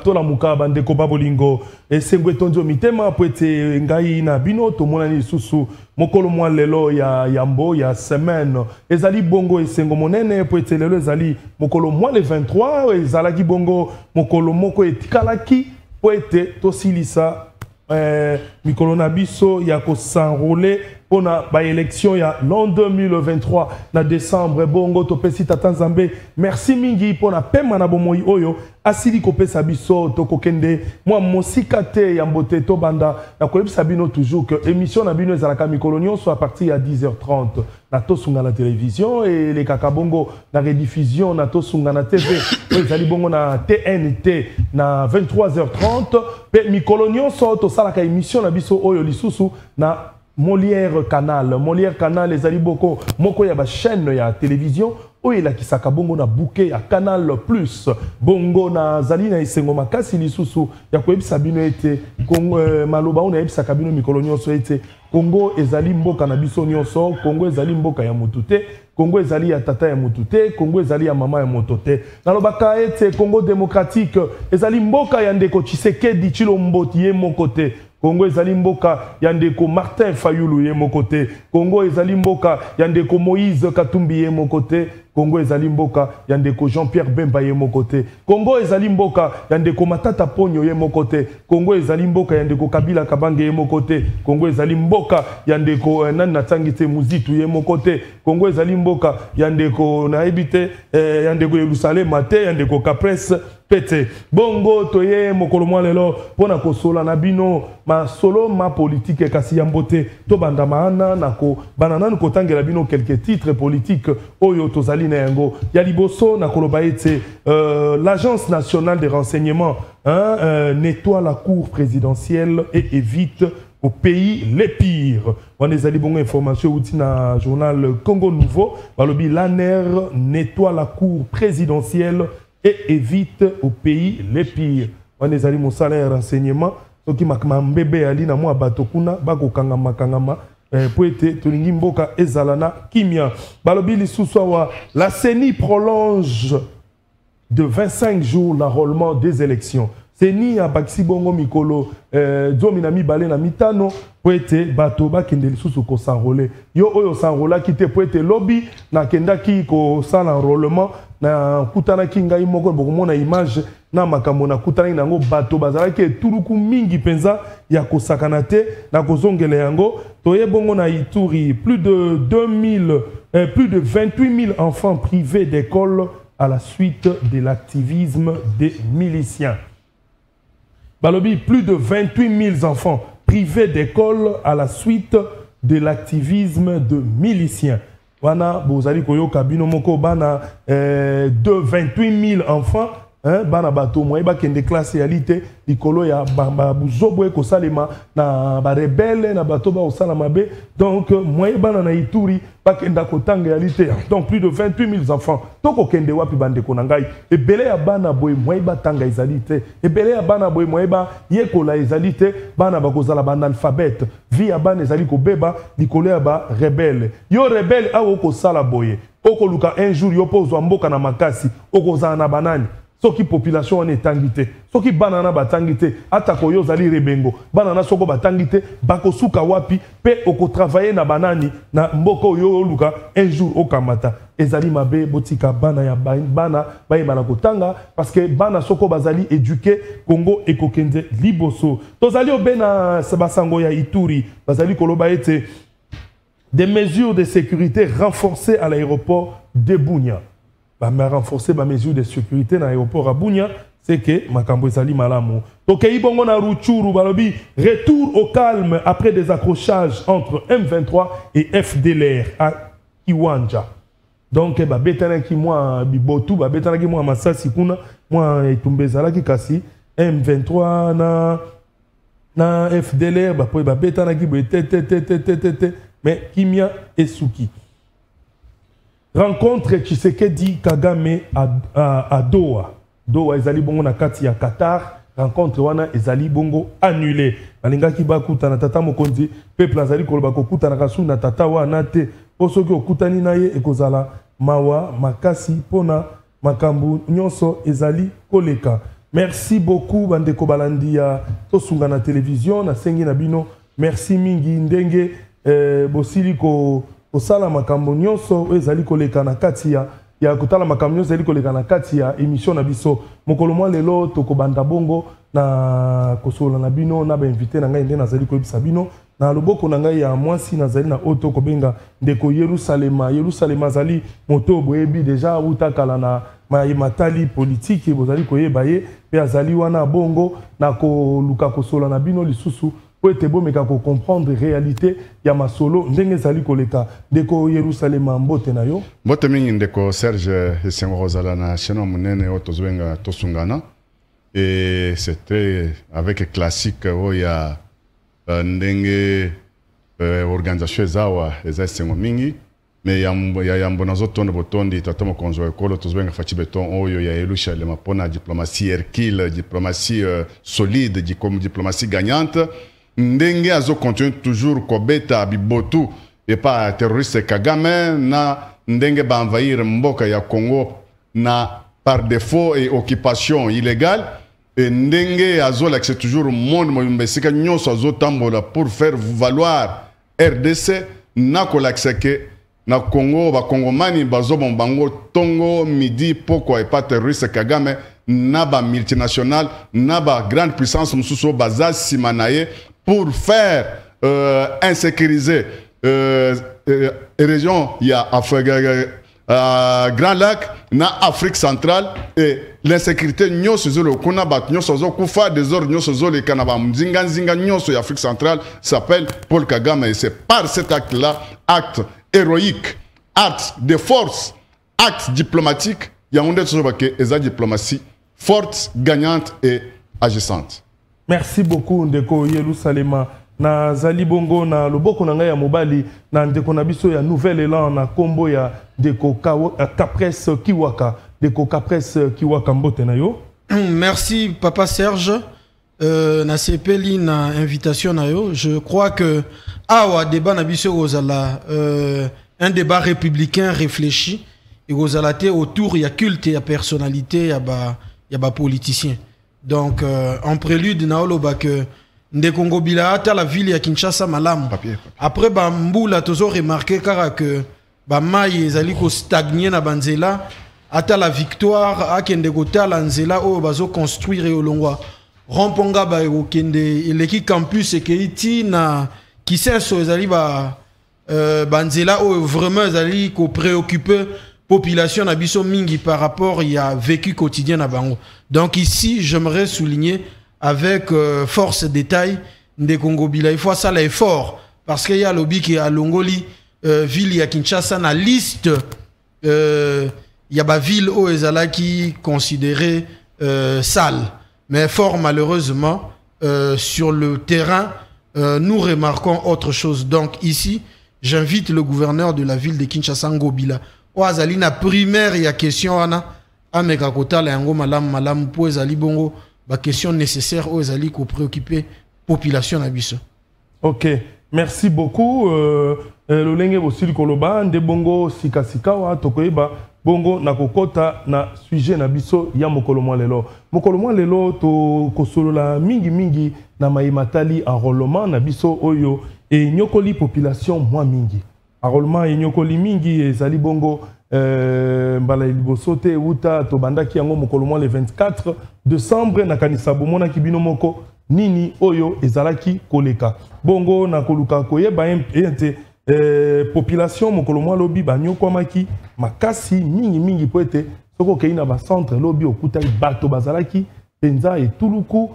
tola muka bandeko babolingo esengwe tonjo mitema poete ngai na bino to monani susu mokolo mwa lelo ya yambo ya semaine ezali bongo esengo monene poete lelo ezali mokolo mwa le 23 ezalaki bongo mokolo moko etikalaki poete tosilisa mikolo na biso ya ko s'enrouler pona ba élection ya l'an 2023 na décembre bongo to pesi tata Nzambe merci mingi pona pema na bomoi oyo asili ko pesa biso to kokende moi mosika te ya mbote to banda na ko lebisa bino toujours que émission na bino ezalaka mikolo nyonso à partir ya 10h30 na to sunga na télévision et les kaka bongo na rediffusion na to sunga na TV ezali bongo na TNT na 23h30 pe mikolo nyonso to salaka émission na biso oyo lisusu na Molière Canal les ali boko moko ya ba chaîne ya télévision oyo la kisaka bongo na bouquet ya Canal Plus bongo na zali na isengo makasi lisusu ya koyebisa bino ete Congo maloba ona yebisa kabino mikolo nyonso ete Congo ezali mboka na biso nyonso Congo ezali mboka ya mutu te Congo ezali ya tata ya mutu te Congo ezali ya mama ya moto te nalobaka ete Congo démocratique ezali mboka ya ndeko Tshisekedi Tshilombo ye moko te Congo ezali mboka ya ndeko Martin Fayulu ye moko te Congo ezali mboka ya ndeko Moïse Katumbi ye moko te Congo ezali mboka ya ndeko Jean-Pierre Bemba ye moko te Congo ezali mboka ya ndeko Matata Ponyo ye moko te Congo ezali mboka ya ndeko Kabila Kabange ye moko te Congo ezali mboka ya ndeko nani natangite Muzitu ye moko te Congo ezali mboka ya ndeko naebite ya ndeko Yerusalem te ya ndeko Kapres pete bongo toye mokolo mwa lelo pona kosola na bino ma solo ma politique kasi ya mbote to banda maana nako banana ko tangela bino quelques titres politiques oyo tozali na yango ya liboso na koloba ete l'agence nationale des renseignements nettoie la cour présidentielle et évite au pays les pires. On a des bonnes informations dans le journal Congo Nouveau. Balobi l'ANER nettoie la cour présidentielle et évite au pays les pires. On a des mon salaire renseignement. Ce qui m'a bébé ali na moi batokuna bako kangama pour être tuningi mboka ezalana kimia. Balobi lisusawa la CENI prolonge de 25 jours l'enrôlement des élections. Seni ya bakisi bongo mikolo domina mibale na mitano poete bato bakende lisusu ko s'enrôler yo oyo s'enrôla kite poete lobby na kendaki ko sala enrôlement na kutana kingai moko bokomona image na makambo na kutana nango bato bazalaki turuku mingi penza ya ko sakana te na kozongela yango toye bongo na Ituri plus de 28 000 enfants privés d'école à la suite de l'activisme des miliciens. Balobi, plus de 28 000 enfants privés d'école à la suite de l'activisme de miliciens. Wana, bozali koyo kabino moko bana de 28 000 enfants. Bana bato moi ba kende classe yalité likolo ya buzobo ko salema na ba rebelle na bato ba osalama be donc moi bana na Ituri ba kenda ko tanga yalité donc plus de 28 000 enfants toko kende wapi bande ko ngai ebele ya bana boy moi ba tanga ezalité ebele ya bana boy moi ba yekola ezalité bana ba kozala ba analphabète vi ya bana ezali ko beba likolo ya ba rebelle yo rebelle awo ko sala boye oko luka un jour yo pozo mboka na makasi oko za na banani soki population on est tangité soki banana batangité atako yo zali rebengo banana soko batangité bako suka wapi pe oko travailler na banani na mboko yo luka un jour okamata ezali mabe botika bana ya bana bayebana kotanga parce que bana soko bazali éduqué Congo ekokende liboso tozali obena sabasango ya Ituri bazali koloba ete des mesures de sécurité renforcées à l'aéroport de Bunia. Mais renforcer ma mesure de sécurité dans l'aéroport à Bunia, c'est que Makambo Ezali Malamu. Donc, Ibongo na Ruchuru, Balobi, retour au calme après des accrochages entre M23 et FDLR à Kiwanja. Donc, Betana ki moi Bibotu, Betana ki moi Masasi Kuna, moi Etumbezala ki kasi, M23 na FDLR, Betana ki mais Kimia et Suki. Rencontre Tshisekedi Kagame à Doha. Doha ezali bongo na kati ya Qatar. Rencontre wana ezali bongo annulé. Balinga ki bakuta na tata mokonzi peuple azali koloba kokuta na kasu na tata wana te. Poso ki okutani na ye ekozala mawa makasi pona makambu nyonso ezali koleka. Merci beaucoup bandeko balandi ya tosunga na télévision na sengi na bino. Merci mingi ndenge bosili ko osala makambu nyonso ezali koleka na kati ya kotala makambu nyonso ezali koleka na kati ya émission na biso. Mokolo mwa lelo tokobanda bongo na kosola na bino na ba invité na ngai ndenge nazali koyebisa bino. Na loboko na ngai ya mwasi nazali na oto kobenga ndeko Yerusalema azali moto boyebi deja utakala na matali politique bozali koyeba ye pe azali wana bongo na koluka kosola na bino lisusu po ete bomeka ko comprendre réalité ya masolo ndenge ezali koleka. Ndeko Yerusalema mbote na yo. Mbote mingi ndeko Serge Esengo Rosala na cheno munene otozwenga tosungana et c'était avec classique oya ndenge organisation zawa eza Esengo mingi mais yambo nazo tonde botondi tatomo konzo ekolo tozwenga fachi beton oyo ya Yerusalema pona diplomatie Hercule, diplomatie solide, diplomatie gagnante ndenge azo continue toujours kobeta bibotu et pas terroriste Kagame na ndenge ba envahir mboka ya Congo na par défaut et occupation illégale et ndenge azo l'accès toujours au monde mbesika nyonso azo tambola pour faire valoir RDC na ko l'accès que na Congo ba Congomani bazo bango tongo midi poko et pas terroriste Kagame na ba multinational na ba grande puissance mususo baza simanaye pour faire insécuriser région ya Grand Lac na Afrique centrale et l'insécurité nyoso zolo kuna bat nyoso zo kufa désordre nyoso zo le kanaba mzinga nzinga nyoso ya Afrique centrale s'appelle Paul Kagame et c'est par cet acte là, acte héroïque, acte de force, acte diplomatique, il y a un des diplomatie forte, gagnante et agissante. Merci beaucoup ndeko Yerusalema na zali bongo na loboko na ngai ya mobali na ndeko na biso ya nouvel élan na kombo ya ndeko Kapres Kiwaka ndeko Kapres Kiwaka mbote na yo. Merci papa Serge na sepeli na invitation na yo. Je crois que awa débat na biso ozala un débat républicain réfléchi et ozala te autour ya culte ya personnalité ya ba politicien. Donc en prélude na oloba que ndeko Ngobila ata la ville ya Kinshasa malamu. Après ba mbula tozo remarqué kara que ba mai ezali ko stagner na banzela ata la victoire akende kotala nzela o bazo construire olongwa romponga ba okende eleki campus ekeiti na kisenso ezali ba banzela o vraiment ezali ko préoccuper population na biso mingi par rapport ya vécu quotidien na bango. Donc ici j'aimerais souligner avec force détail ndeko Ngobila il faut ça l'effort parce qu'il y a lobby qui a Longoli ville ya Kinshasa na liste y a ba ville au ezala qui considérée sale mais fort malheureusement sur le terrain nous remarquons autre chose. Donc ici j'invite le gouverneur de la ville de Kinshasa Ngobila o azali na primaire ya question wana ameka kotala yango malam po ezali bongo ba question nécessaire aux ali ko préoccuper population na biso. OK, merci beaucoup lolenge bosili koloba nde bongo sikasika wa tokoyeba bongo na kokota na sujet na biso ya mokolo mwa lelo. Mokolo mwa lelo to kosolola mingi na maimatali enrôlement na biso oyo e nyokoli population mwa mingi. Enrôlement e nyokoli mingi ezali bongo mbala liboso te uta to bandaki yango mokolo mwa le 24 décembre na kanisa bomona kibino moko nini oyo ezalaki koleka bongo na koluka koyeba ente population mokolo mwa lobi banyokwamaki makasi mingi po ete soko kei na ba centre lobi okutaki bato bazalaki penza etuluku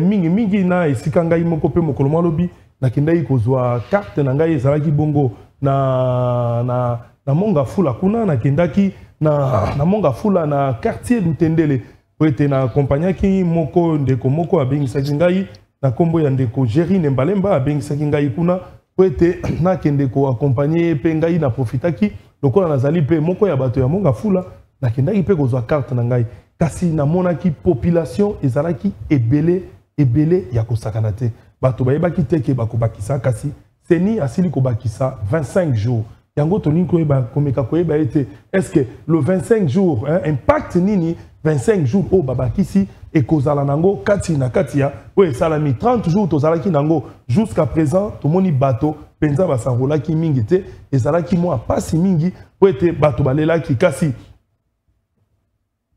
mingi na esika ngai moko pe mokolo mwa lobi nakendaki kozwa carte na ngai ezalaki bongo na monga fula kuna nakendaki na monga fula na quartier Lutendele po ete na accompagnaki moko ndeko moko abengisaki ngai na kombo ya ndeko Gerine Mbalemba abengisaki ngai kuna po ete nakende ko accompagner pe ngai na profitaki lokola nazali pe moko ya bato ya monga fula nakendaki pe kozwa carte na ngai kasi namonaki population ezalaki ebele ya kosakana te bato bayebaki teke bakobakisa kasi seni asili kobakisa 25 jours yango toni koyeba komeka koyeba ete est-ce que le 25 jours hein, impact nini 25 jours au babakisi et kozala nango kati na katia oui salami 30 jours tozalaki nango jusqu'à présent tomoni bato penza basangola ki mingi te ezalaki mo apasi mingi po ete bato balelaki kasi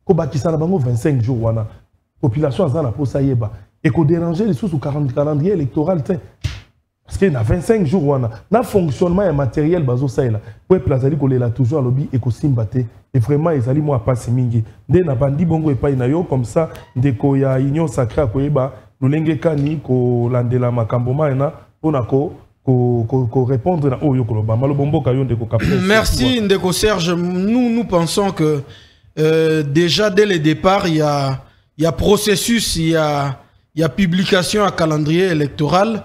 ko bakisa na bango 25 jours wana population azana po sayeba et ko déranger les sous 40 calendrier électoral te parce que na 25 jours wana na fonctionnement matériel bazo saela peuple azali kolela toujours lobby et ko simbate et vraiment ezali mo apasi mingi nde na bandi bongo epai na yo comme ça ndeko ya union sacrée koyeba lolenge kani ko landela makambo maena pona ko répondre na oyo koloba malobombo kayo ndeko kapre. Merci ndeko Serge, nous pensons que déjà dès le départ il y a processus, il y a publication à calendrier électoral.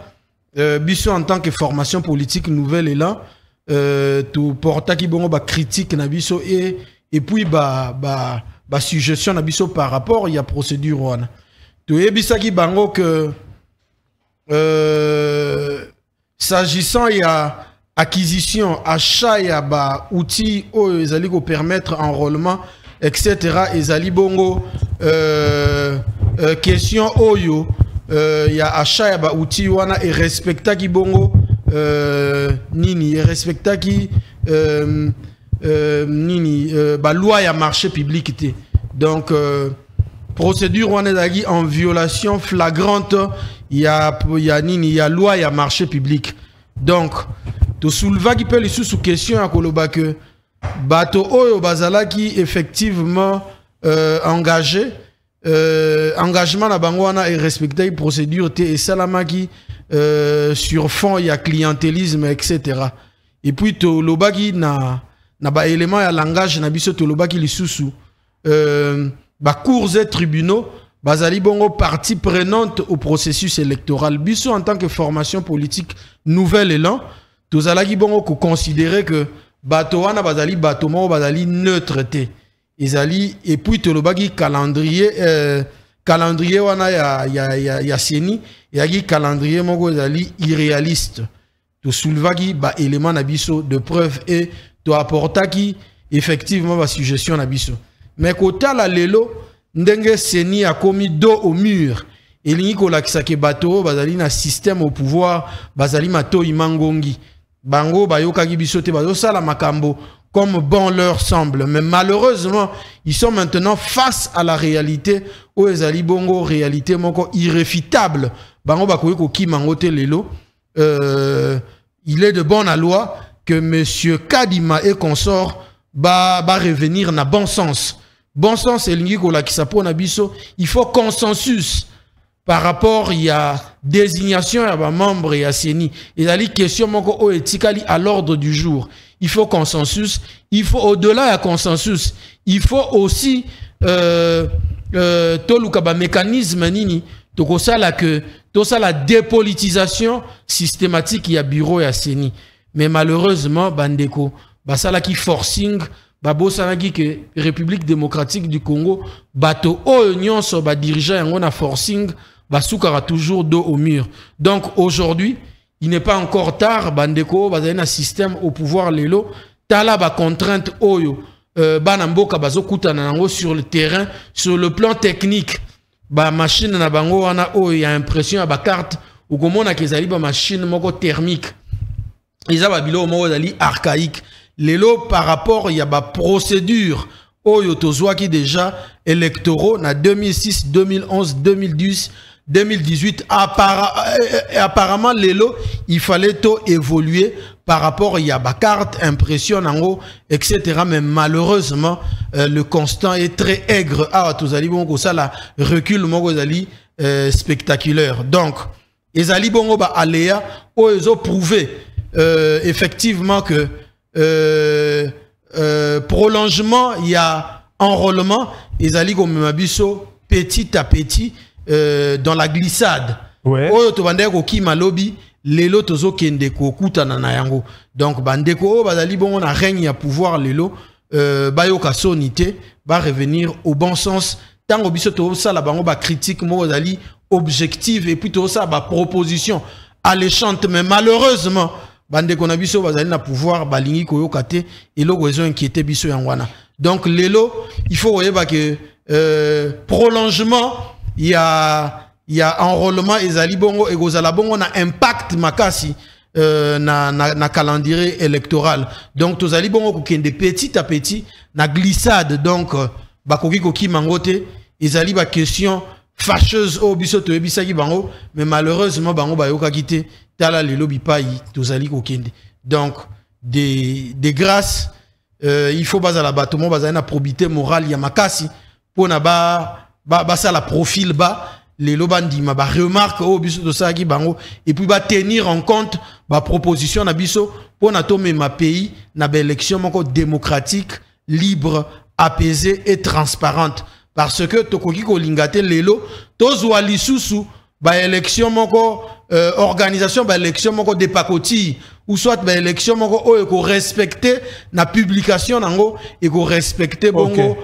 Biso en tant que formation politique nouvelle est là, tout porta qui bon ba critique na biso et puis ba suggestion na biso par rapport il y a procédure wana. Tu ebisa ki bango que s'agissant il y a acquisition, achat il y a ba outils ils allaient ko permettre enrôlement etc. ezali bongo question oyo ya achat ya ba outil wana et respecta ki bongo nini et respecta ki nini ba loi ya marché public té. Donc procédure wana dagi en violation flagrante il y a nini il y a loi ya marché public. Donc to souleva ki peut les sous question à koloba que bato oyo bazala ki effectivement engagé engagement na bango wana et respecter procédure et salamaki sur fond il y a clientélisme etc. Et puis to lobaki na ba élément ya langage na biso to lobaki lisusu ba cours et tribunaux bazali bongo partie prenante au processus électoral biso en tant que formation politique nouvelle élan to zalaki bongo ko considérer que bato wana bazali bato mo bazali neutre te. Ezali et puis to lobaki calendrier calendrier wana ya seni ya gi calendrier moko ezali irréaliste to soulevaki ba élément na biso de preuve et to apportaki effectivement ba suggestion na biso mais kota la lelo ndenge seni a commis dos au mur elingi ko lakisa ke bato bazali na système au pouvoir bazali mato imangongi bango bayokaki biso te bazo sala makambo comme bon leur semble. Mais malheureusement, ils sont maintenant face à la réalité où ils allaient bongo réalité moko irréfutable. Bango bakoui ko ki mangote lelo. Il est de bonne loi que monsieur Kadima et consort ba revenir na bon sens. Bon sens c'est lingi ko la ki sapo na biso, il faut consensus. Par rapport, il y a désignation, il y a membre, il y a CENI. Il y a des questions à l'ordre du jour. Il faut consensus. Il faut, au-delà du consensus, il faut aussi mécanisme nini. La dépolitisation systématique, il y a bureau et à CENI. Mais malheureusement, Bandeko, basala qui forcing, babo sanagi que République démocratique du Congo, bato oignon so ba dirigeant on a forcing, basukara toujours dos au mur. Donc aujourd'hui, il n'est pas encore tard, Bandeko, bazana système au pouvoir lelo, tala ba contrainte oyo, banamboka bazo kutana nango sur le terrain, sur le plan technique, ba machine na bango wana oyo ya impression ba carte, ou komona kezali ba machine moko thermique. Ils ont bilo moko dali archaïque. Lelo par rapport il y a ba procédure oyo tozwaki déjà électoraux na 2006, 2011, 2010, 2018 apparemment lelo il fallait tout évoluer par rapport il y a ba carte impression en haut etc. mais malheureusement le constant est très aigre ah tozali bongo ça la recul moko zali spectaculaire. Donc ezali bongo ba aléa o ezo prouver effectivement que prolongement il y a enrôlement ezali comme mabiso petit à petit dans la glissade. Ouais. Oyo to bandeko ki malobi lelo tozo kende ko kutana na yango. Donc bandeko bazali bongo na règne ya pouvoir lelo bayoka sonité ba revenir au bon sens tango biso to sala bango ba critique mo bazali objective et puis to ça ba proposition alléchante mais malheureusement bande qu'on a biso bazali na pouvoir balingi koyoka te et lo raison inquiété biso yangwana. Donc lelo il faut voyez que prolongement il y a enrôlement ezali bongo et gozala bongo na impact makasi na calendrier électoral. Donc tozali bongo kokende petit à petit na glissade donc bakoki koki mangote ezali ba question fâcheuse au biso to ebisaki bango mais malheureusement bango bayoka kité tala lelo bipai tozali kokende. Donc des grâces il faut bazala batomo bazali na probité morale ya makasi pona ba ça la profil bas les lobandi ma remarque au biso de ça qui bango et puis va tenir en compte ba proposition na biso pour na tomber ma pays na ba élection moko démocratique libre apaisée et transparente parce que tokoki ko lingate lelo tozwa lisusu ba élection moko organisation ba élection moko de pakoti ou soit ba élection moko o ko respecter na publication nango et ko respecter bongo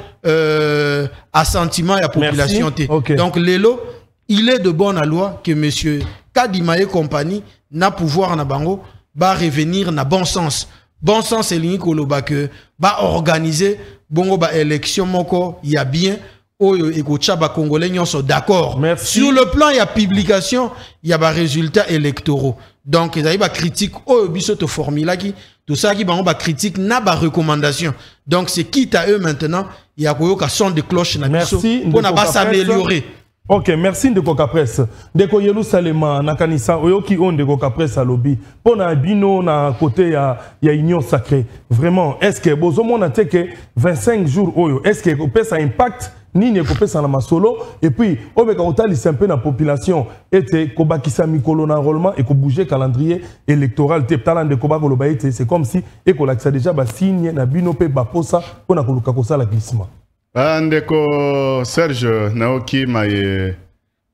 assentiment ya population té. Donc lelo il est de bonne loi que monsieur Kadima et compagnie n'a pouvoir na bango va revenir na bon sens. Bon sens c'est l'unique koloba que va organiser bongo ba élection moko y a bien oyo ekocha ba congolais nyonso d'accord. Sur le plan il y a publication, il y a ba résultats électoraux. Donc ils ba critique oyo biso to formula qui tout ça qui bango ba critique na ba recommandation. Donc c'est quitte à eux maintenant, il y a koyoka son de cloche na biso pour na ba s'améliorer. Ok, merci de Coca Presse. Deko Yerusalema nakanisa oyoki on de Coca Presse à lobby. Pour na bino na côté ya union sacrée. Vraiment, est-ce que bozo mona te que 25 jours oyo, est-ce que ça impact ni ne kopé ça na masolo et puis obeka otali un peu na population était kobakisa mikolo na enrôlement et ko bouger calendrier électoral te talan de koba koloba ete c'est comme si et ko lakisa déjà ba signe na bino pe ba posa pona koluka kosa la glissement. Ndeko Serge Naoki maye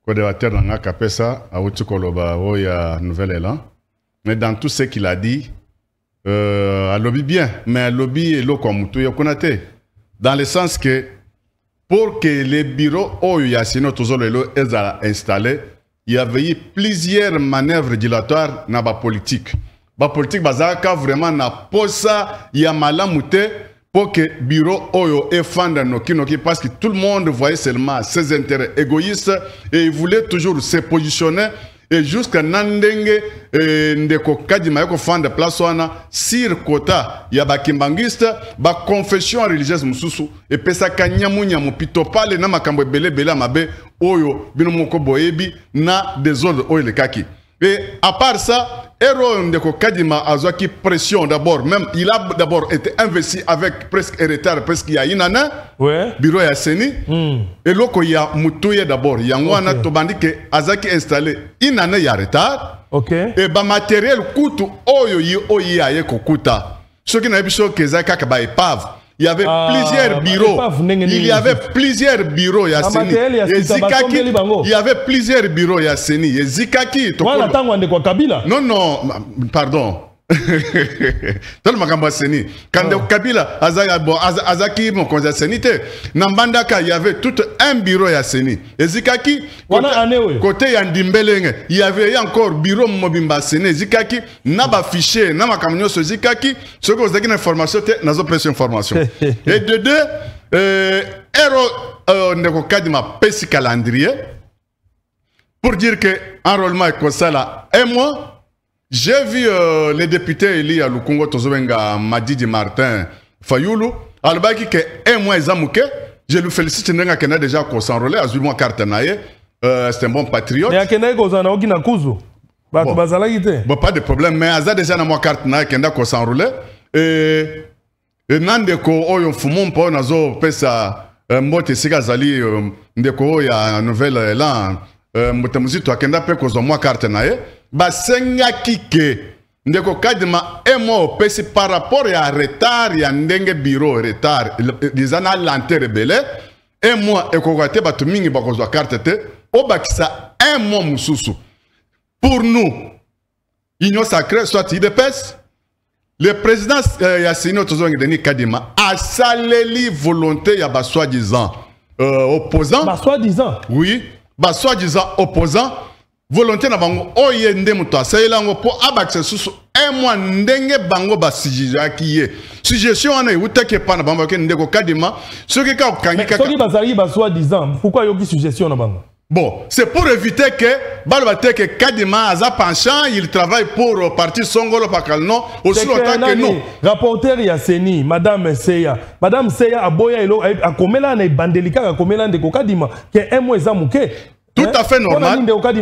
kodérateur na kapesa auti koloba oya nouvel élan mais dans tout ce qu'il a dit à lobby bien mais à lobby et lo comme tout yokonate dans le sens que pour que les bureaux oya sino tozolo ezala installé il y avait plusieurs manœuvres dilatoires na ba politique bazaka vraiment na posa ya malamute pour que bureau oyo efanda noki parce que tout le monde voyait seulement ses intérêts égoïstes et il voulait toujours se positionner et jusqu'à nandenge ndeko Kadima yako fanda place wana sur quota ya bakimbangiste ba confession religieuse mususu et pesa kanyamunya mupito pale na makambo belebele mabe oyo bino moko boyebi na désordre oyo le kaki. Et à part ça, Héros Ndeko Kadima a qui pression d'abord, même il a d'abord été investi avec presque retard, presque il y a une année, bureau ya Seni, et loko ya Moutouye d'abord, il y a un tobandi que Azaki installé une année il y a retard, et ba matériel coûte oyo yi aye kokuta. Ce qui n'a pas besoin que Zaka kaba épave. Il y avait plusieurs bureaux. Il y avait plusieurs bureaux. Il y avait plusieurs bureaux. Il y a Seni. Il y a Zikaki. Non, non, pardon. Quand Kabila, Azaki, mon conseil Sénité, Nambandaka, il y avait tout un bureau à Séni. Et Zikaki, côté Yandimbeleng, il y avait encore bureau Mobimba Séné, Zikaki, Naba fichier, Nama Kamino sur Zikaki, ce que vous avez une information, nous avons pris une information. Et de deux, Héros Ndeko Kadima Pessi calendrier, pour dire que enrôlement est comme ça là, un mois. J'ai vu les députés élus à Lukongo Tozobenga Madidi Martin Fayoulou, Albaki que un mois Zamouke, je lui félicite Nenga Kena déjà qu'on s'enrôlait, à moi carte naïe, c'est un bon patriote. Mais Kena Kozana Ogina Kuzu, bon, pas de problème, mais Aza déjà na moi carte naïe Kena qu'on s'enrôlait et Nandeko Oyon Fumon Po Nazo Pesa Mbote Sigazali Ndeko ya nouvelle élan Mbotemuzito Kenda Pe Kozo moi carte naïe. Basenga kike Ndeko Kadima emo pesi par rapport à retard ya ndenge bureau retard dizana lenteur belé un mois ekokate batu mingi bakozwa carte te obakisa un mois mususu pour nous union sacrée soit IDPS le président Yassine Tozongi Denis Kadima a saleli volonté ya ba soi-disant opposant soi-disant oui ba soi-disant opposant volonté na bango oye nde muto asayela ngo po abakse susu mois ndenge bango ba suggestion suggestion ana uta ke pana bango ke ndeko kadima soki ka kangi kaka soki bazali ba soi disant pourquoi yoki suggestion na bango. Bon, c'est pour éviter que Balbate que Kadima Aza penchant, il travaille pour parti Songolo Pakalno, aussi longtemps que nous. Rapporteur Yasseni, Madame Seya a boya elo a komela na bandelika a komela de Kadima que un mois zamuke. Tout à fait normal. Non, je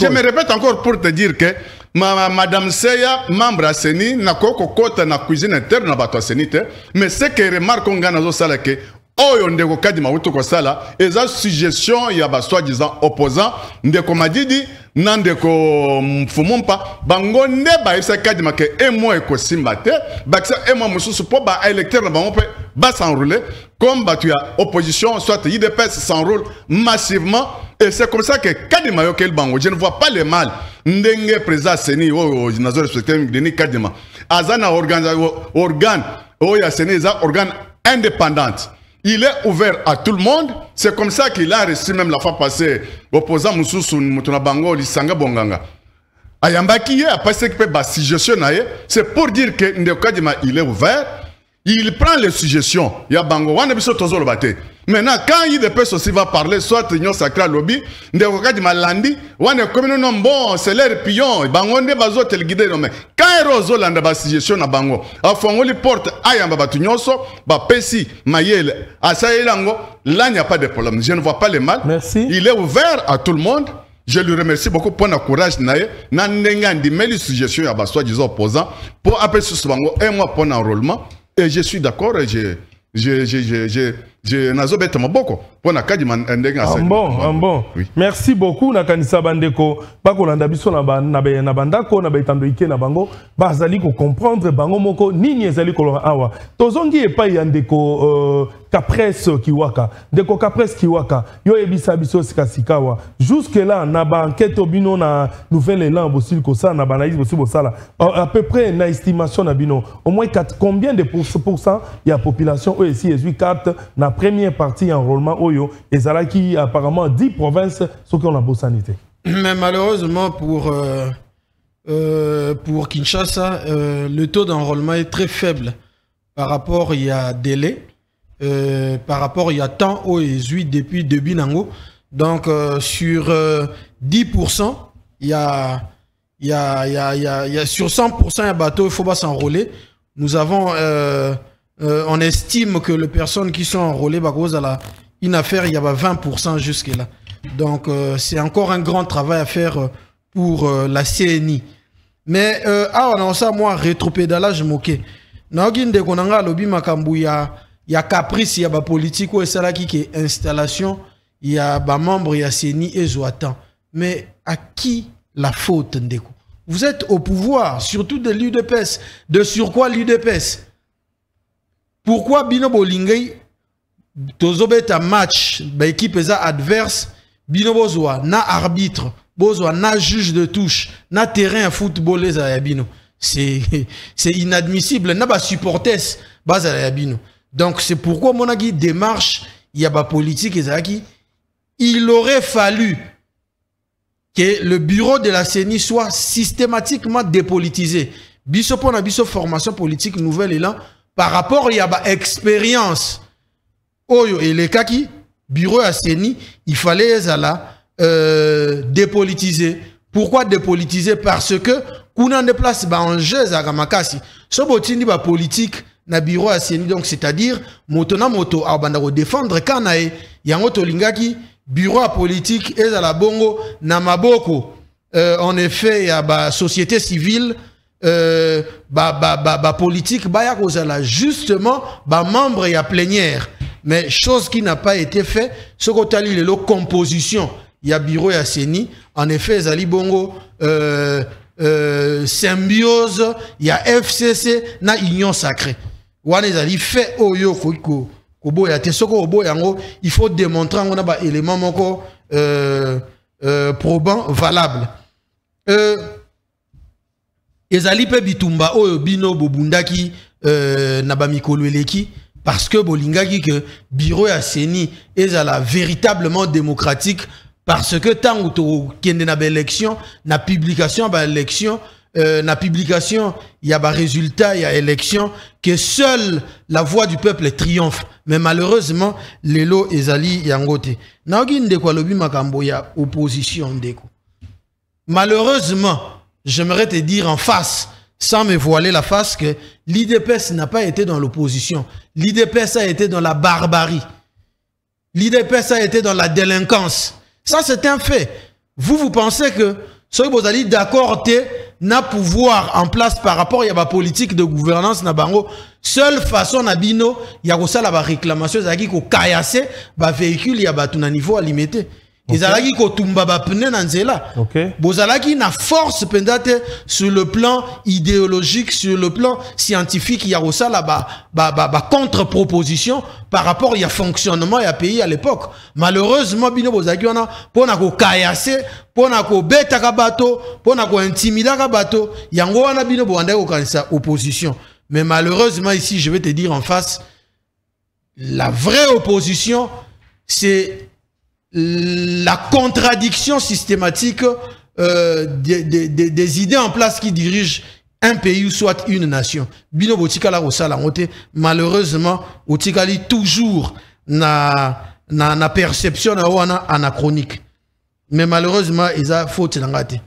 me répète encore pour te dire que Madame Seya, membre à Seni, n'a pas de na cuisine interne na bato Seni, mais c'est que remarque on gagne au salaire que oyo ndeko kadima wuto ko sala eza suggestion ya ba soi-disant opposant ndeko madidi na ndeko mfumumpa bango nde ba esa kadima ke emo eko simbate ba ksa emo mususu po ba électeur na bango pe ba s'enrouler comme ba tu as opposition soit IDPS s'enroule massivement et c'est comme ça que kadima yo kel bango je ne vois pas le mal ndenge président Seni o nazo respecter Denis Kadima azana organe oya Seni eza organe indépendante. Il est ouvert à tout le monde. C'est comme ça qu'il a reçu même la fois passée opposant Moussoussou Moutouna Bango, Lissanga Bonganga. Ayambaki a passé que c'est pour dire que Ndekadima il est ouvert. Il prend les suggestions. Il y a Bango, on a besoin de battre. Maintenant, quand il de personnes aussi va parler, soit l'Union sacrée lobby, Ndekadima landi, on est comme un bon, c'est l'air pion, Bango ne va pas guider. Quand il y a une suggestion à Bango, à fond, on lui porte Ayamba Batunyoso, Bapesi, Mayel, Asayelango, là il n'y a pas de problème. Je ne vois pas le mal. Merci. Il est ouvert à tout le monde. Je lui remercie beaucoup pour le courage. Nandenga mais les suggestions à soi-disant opposants pour appeler ce Bango un mois pour l'enrôlement. Et je suis d'accord, bon. Oui. Merci beaucoup Nakanisa Bandeko. Bakolanda biso na bandako na betando ike na bango bazali ko comprendre bango moko nini ezali ko awa. Tozongi epai ya ndeko Capres Kiwaka. Ndeko Capres Kiwaka yo ebisa biso sikasikawa. Jusque là na ba enquête obino na nouvelle élan bosil ko ça na banaïs bosil sala. À peu près na estimation na bino au moins combien de pourcent il y a population ici et 4 na première partie enrôlement oyo et qui apparemment 10 provinces ceux qui ont la bonne sanité. Mais malheureusement pour Kinshasa, le taux d'enrôlement est très faible par rapport il y a délai, par rapport il y a temps au Jésuit depuis début nango. Donc sur 10%, il y a sur 100% un bateau il faut pas s'enrôler. Nous avons on estime que les personnes qui sont enrôlées une affaire, il y a 20% jusque-là. Donc, c'est encore un grand travail à faire pour la CNI. Mais, on a ça, moi, rétropédalage moqué. Naginde konanga lobi makambu ya caprice, il y a politique ou ça là qui est installation, il y a membre, il y a CNI et Zoatan. Mais à qui la faute, Ndeko? Vous êtes au pouvoir, surtout de l'UDPS. De sur quoi l'UDPS? Pourquoi Bino Bolingay tozobeta match ba équipe adverse Bino bozwa na arbitre bozwa na juge de touche na terrain football les Bino c'est inadmissible na ba supporters basa Bino. Donc c'est pourquoi mon agui démarche il y a ba politique ezaki il aurait fallu que le bureau de la CENI soit systématiquement dépolitisé. Biso pona biso formation politique nouvelle élan par rapport il y a ba expérience Oyo et les kaki bureau à CENI il fallait dépolitiser. Pourquoi dépolitiser? Parce que kuna ne place ba en jeu à Gamakasi so botini ba politique na bureau à CENI, donc c'est-à-dire moto na moto abandako défendre kanae yango tolingaki bureau à politique et à la bongo na maboko en effet il y a ba société civile politique ba ya kozala justement ba membre ya plénière. Mais chose qui n'a pas été fait, ce qu'on a dit, composition, il y a bureau à CENI, en effet, Zali Bongo, symbiose, il y a FCC, na union sacrée. Wane Zali fait oyo kobo ya te soko obo yango, il faut démontrer qu'on a ba élément moko probant valable. Ezali pe bitumba oyo bino bobundaki na ba mikolo eleki. parce que bolingaki que bureau ya seni est véritablement démocratique parce que tant que tu as une élection, na publication ba élection, na publication il y a ba résultat, il y a élection que seule la voix du peuple triomphe. Mais malheureusement les lots ezali yangote. Na ogi ndeko lobi makambo ya opposition ndeko. Malheureusement, j'aimerais te dire en face, sans me voiler la face, que l'IDPS n'a pas été dans l'opposition. L'IDPS a été dans la barbarie. L'IDPS a été dans la délinquance. Ça, c'est un fait. Vous pensez que ce que vous allez d'accord, n'a pouvoir en place par rapport à la politique de gouvernance na bango, seule façon na bino, il y a ça la réclamation, c'est qu'il faut kayase, ba véhicule, il y a tout na niveau à limiter. Ils allaient ko tumba ba pene na nzela. Bozalaki na force pendate sur le plan idéologique, sur le plan scientifique, il y a ça la contre-proposition par rapport à fonctionnement ya pays à l'époque. Malheureusement bino bozalaki on a pona ko kayase, pona ko beta ka bato, pona ko intimida ka bato, yango wana bino boanda ko kanisa opposition. Mais malheureusement ici je vais te dire en face, la vraie opposition c'est la contradiction systématique des idées en place qui dirigent un pays ou soit une nation. Bino botikala osala ngote malheureusement otikali toujours na perception na wana anachronique. Mais malheureusement ils a faute langate.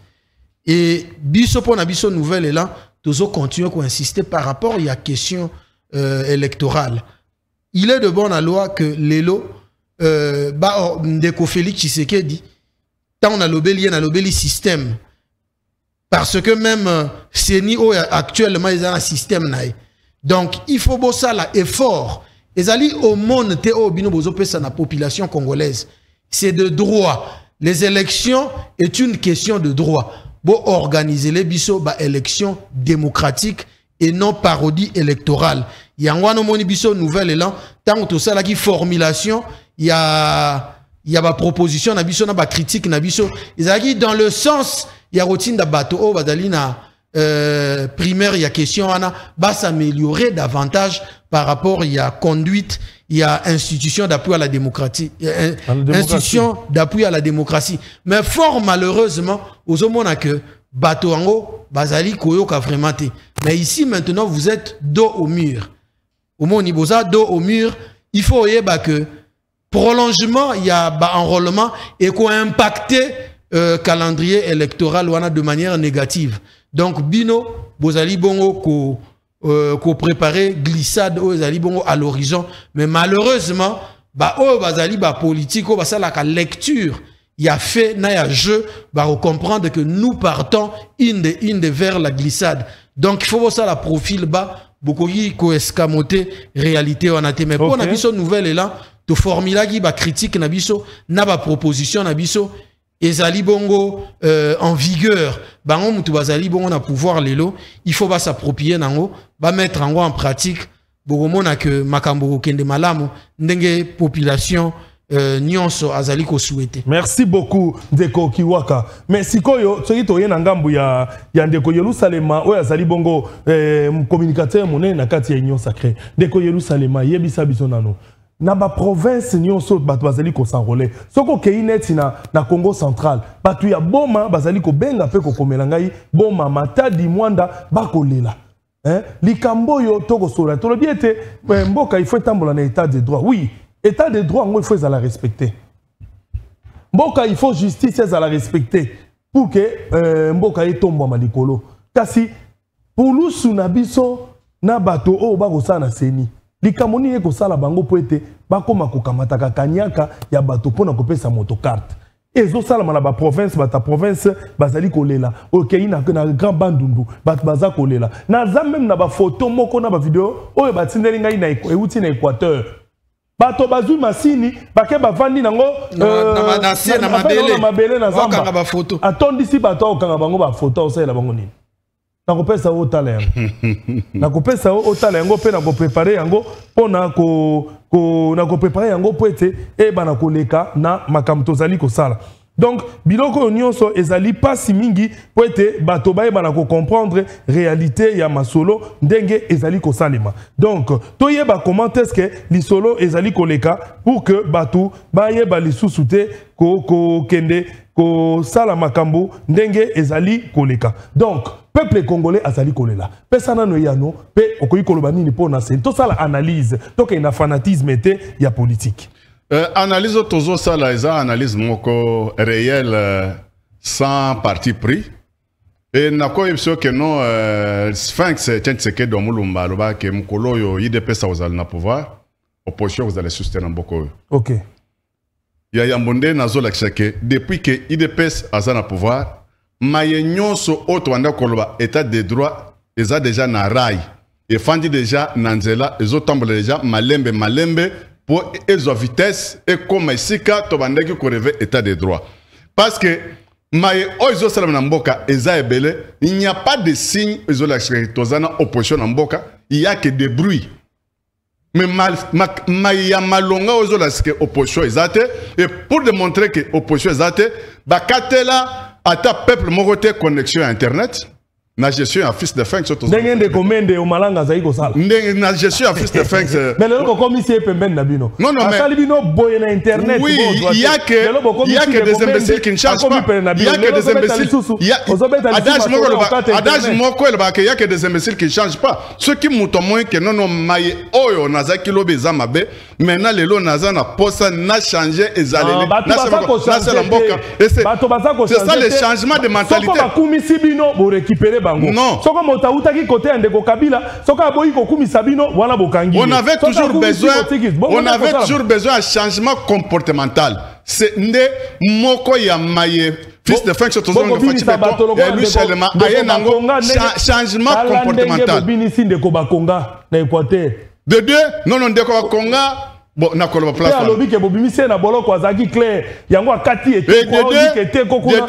Et biso pona biso nouvelle est là, toujours continuer à insister par rapport à la question électorale. Il est de bonne loi que les lots ndeko Félix Tshisekedi tant on a l'obéli système parce que même Seni actuellement ils ont un système naï. Donc il faut bosser là effort et ali au monde te o bino bozo pesa na population congolaise c'est de droit. Les élections est une question de droit. Bo organiser les biso ba élection démocratique et non parodie électorale. Yangwano moni biso nouvelle élan tant tout ça là qui formulation il y a ba proposition na biso na ba critique na biso ezaki dans le sens il y a routine da bato o badali na primaire il y a question ana ba s'améliorer davantage par rapport il y a conduite il y a institution d'appui à la démocratie institution d'appui à la démocratie mais fort malheureusement aux hommes que bato ango bazali koyoka vraiment te. Mais ici maintenant vous êtes dos au mur au moins niveau ça dos au mur il faut yeba que prolongement, il y a enrôlement et quoi impacter calendrier électoral ou de manière négative. Donc bino bozali bongo ko préparer glissade bozali bongo à l'horizon mais malheureusement bazali politique ça la lecture il y a fait na ya jeu comprendre que nous partons in vers la glissade. Donc il faut ça la profil beaucoup ko escamoter réalité on a mais pour na biso nouvelle est là to formula qui ba critique na biso na ba proposition na biso ezali bongo en vigueur bango mutu bazali bongo na pouvoir lelo il faut s'approprier nango ba mettre en pratique bokomona que makambo kende malamu ndenge population nyonso azali ko souhaiter. Merci beaucoup Ndeko Kiwaka. Mais sikoyo soki to yena ngambu ya Ndeko Yerusalema oyo azali bongo communicateur monene na kati ya Union Sacrée. Ndeko Yerusalema yebisa biso nano na ba province nyonso bato bazali ko s'enrôler. Soko keineti na Congo central bato ya boma bazali ko benga pe ko komela ngai boma Matadi Mwanda bakolela. Likambo yo toko sola to lobi ete mboka il faut tambola na état de droit. Oui. État de droit, il faut la respecter. Mboka, il faut justice à la respecter pour que Mboka ait tombé à Malikolo. Kasi, pour nous, sunabiso, na bato o bagosa na seni. Likamoni eko sala bango poete, bako makokamata kanyaka ya bato pona kopesa motocarte. Ezo sala na ba province, bata province, bazali kolela. Ok, na grand bandundu, bat baza kolela. Na za même na ba photo moko na ba vidéo, oyo batindeli ngai na euti na Équateur. Bato bazui masini bake bavandi nango na mabele na zamba ba photo atondi si bato okanga bango ba photo osala bango nini nakopesa o tala yango nakopesa o tala yango pe na ko préparer yango pona ko na ko préparer yango po ete e bana koleka na makamto zali ko sala Donc biloko nyonso ezali pasi mingi po ete bato bayeba ko comprendre réalité ya masolo ndenge ezali ko salema. Donc toyeba comment est-ce que lisolo ezali koleka pour que bato bayeba lisusu te ko kende ko sala makambo ndenge ezali koleka. Donc peuple congolais azali kolela. Pesana no yano pe okoyi koloba nini po na sen to sala analyse to ke na fanatisme te ya politique. Analyse tozo sala eza analyse moko réel sans parti pris. Et nako yebso ke no Sphinx Tshisekedi do mulumba loba ke mukolo yo IDPS ozali na pouvoir, opposition vous allez soutenir mboko. OK. Ya yambonde nazo la cheke depuis que IDPS aza na pouvoir, maye nyonso oto wanda koloba état de droit eza déjà na rail. Et fandi déjà nanzela ezotambola déjà malembe pour ezo vitesse et comme sika to bandaki ko rêver état de droit. Parce que maye ozo salam na mboka eza ebele, il n'y a pas de signe ezo la cheke tozana opposition na mboka, il y a que des bruits. Mais maïa malonga ozo la cheke opposition ezate et pour démontrer que opposition ezate, bakatela ata peuple mokote connexion à internet. Na gestion à fils de Sphinx surtout. Ndenge de commande au malanga za iko sala. Ndenge na gestion à fils de Sphinx. Mais le ko commissaire pemben na bino. Non mais sali bino boye na internet. Oui, il y a que des imbéciles qui ne changent pas. Il y a que des imbéciles. Adage moko il y a que des imbéciles qui ne changent pas. Ceux qui montent moins que non maye oyo nazaki lobe za mabe. Maintenant les lots naza na posa na changer ezaleli. C'est ça le changement de mentalité. Soko bakumisi bino bo récupérer bango. Non. Soko motaouta ki côté ndeko Kabila, soko aboyi ko kumisa bino wana bokangi. On avait toujours besoin d'un changement comportemental. C'est nde moko ya maye fils de Sphinx surtout changement comportemental. De deux, non ndeko Bakonga. Bon, na koloba place. Alobi ke bobimise na boloko azaki clair. Yango akati ete ko ete ko kuna.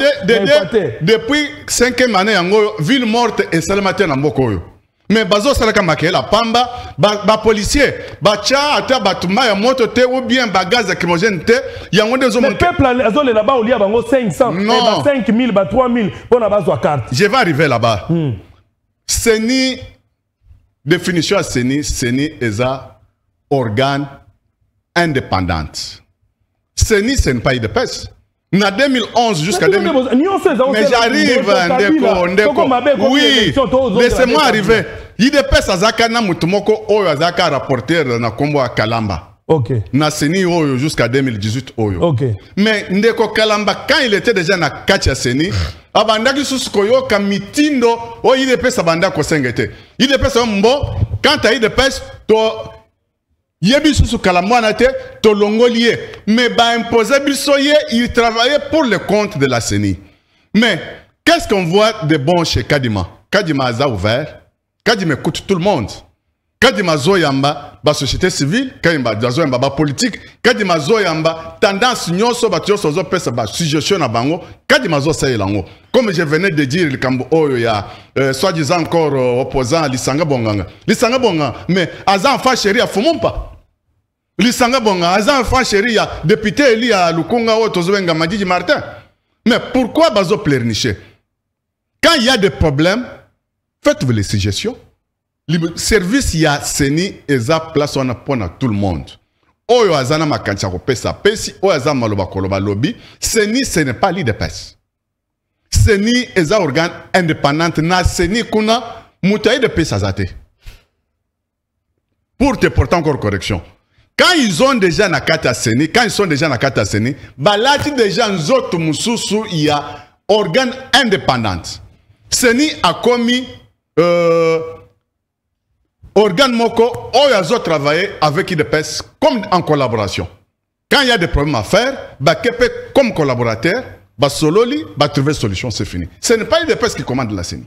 Depuis 5e année yango ville morte et salamate na mboko yo. Mais bazo salaka makela pamba ba policier ba cha ata batuma ya moto te ou bien ba gaz lacrymogène te yango dezo mon peuple azole là-bas au lia bango 500 et ba 5000 ba 3000 pona bazwa carte. Je vais arriver là-bas. Seni définition à seni eza organe indépendante. Ce n'est pas IDPS. En 2011 jusqu'à 2011. Mais j'arrive, Ndeko. Oui, laissez-moi arriver. IDPS azaka na mutumoko oyo azaka rapporteur na kombo a Kalamba. Ok. Na Seni oyo jusqu'à 2018 oyo. Ok. Mais Ndeko Kalamba, quand il était déjà na Katia Seni, abandaki suskoyo kamitindo o IDPS abanda ko sengete. IDPS mbo, quand à IDPS to Yebi sous Kalamwana te tolongolier mais ba imposer bisoye il travaillait pour le compte de la CENI. Mais qu'est-ce qu'on voit de bon chez Kadima? Kadima a ouvert, Kadima écoute tout le monde. Kadima zoyamba ba société civile, Kadima zoyamba ba politique, Kadima zoyamba tendance nyonso ba tioso zo pesa ba suggestion na bango, Kadima zo sayelango. Comme je venais de dire le Kambo oyo ya soi-disant encore opposant Lisanga Bonganga. Lisanga Bonganga mais azan fa chéri a fumumpa. Lisanga Bonga, Azan enfant chéri, député Eli à Lukonga ou Tozowenga Madji Martin. Mais pourquoi bazo pleurnicher? Quand il y a des problèmes, faites-vous les suggestions. Le service ya Seni eza place on a pour tout le monde. Oyo azana makancha ko pesa pesi, oyo azana maloba koloba lobby, Seni ce n'est pas l'IDPS. Seni eza organe indépendant na Seni kuna mutaï de pesa zate. Pour te porter encore correction. Quand ils ont déjà na kata Seni, quand ils sont déjà na kata Seni, balati déjà nzoto mususu il y a organe indépendant. Seni a commis organe moko oyo travailler avec IDPS comme en collaboration. Quand il y a des problèmes à faire, ba kepe comme collaborateur, ba sololi, ba trouver solution, c'est fini. Ce n'est pas IDPS qui commande la Seni.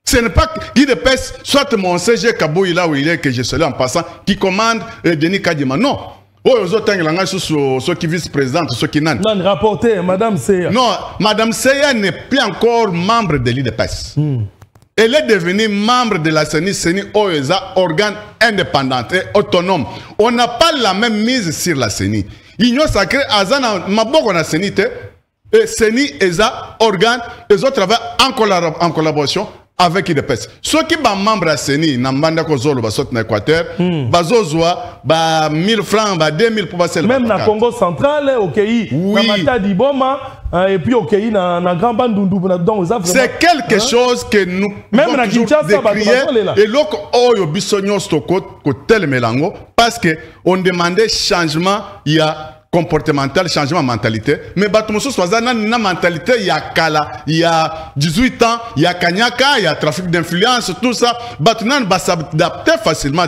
Ce n'est pas l'IDPS, soit mon CG Kabouï là où il est, que je suis là en passant, qui commande Denis Kadima. Non. Oh, aux autres, ceux qui vice-président, ceux qui n'ont. Non, rapporté, Madame Seya. Non, Madame Seya n'est plus encore membre de l'IDPS. Elle est devenue membre de la CENI OESA, organe indépendant et autonome. On n'a pas la même mise sur la CENI. L'Union sacrée, Azana, Maboko na CENI, Et CENI et ça organe, les autres travaillent en collaboration avec IDPS. Ceux qui sont membres de CENI, n'ambanda kozolo ba sot na Équateur, bazozwa ba 1000 francs, ba 2000 pour passer le même na Congo central, OK, oui. na Matadi Boma et puis OK na Grand Bandundu donc c'est quelque chose que nous même na Kinshasa ba et loko oyo bisonyo stoko ko tel melango parce que on demandait changement, il y a comportemental, changement de mentalité. Mais Batumusu Swazana, une mentalité, il y a Kala, il y a 18 ans, il y a Kanyaka, il y a trafic d'influence, tout ça. Batunan va s'adapter facilement,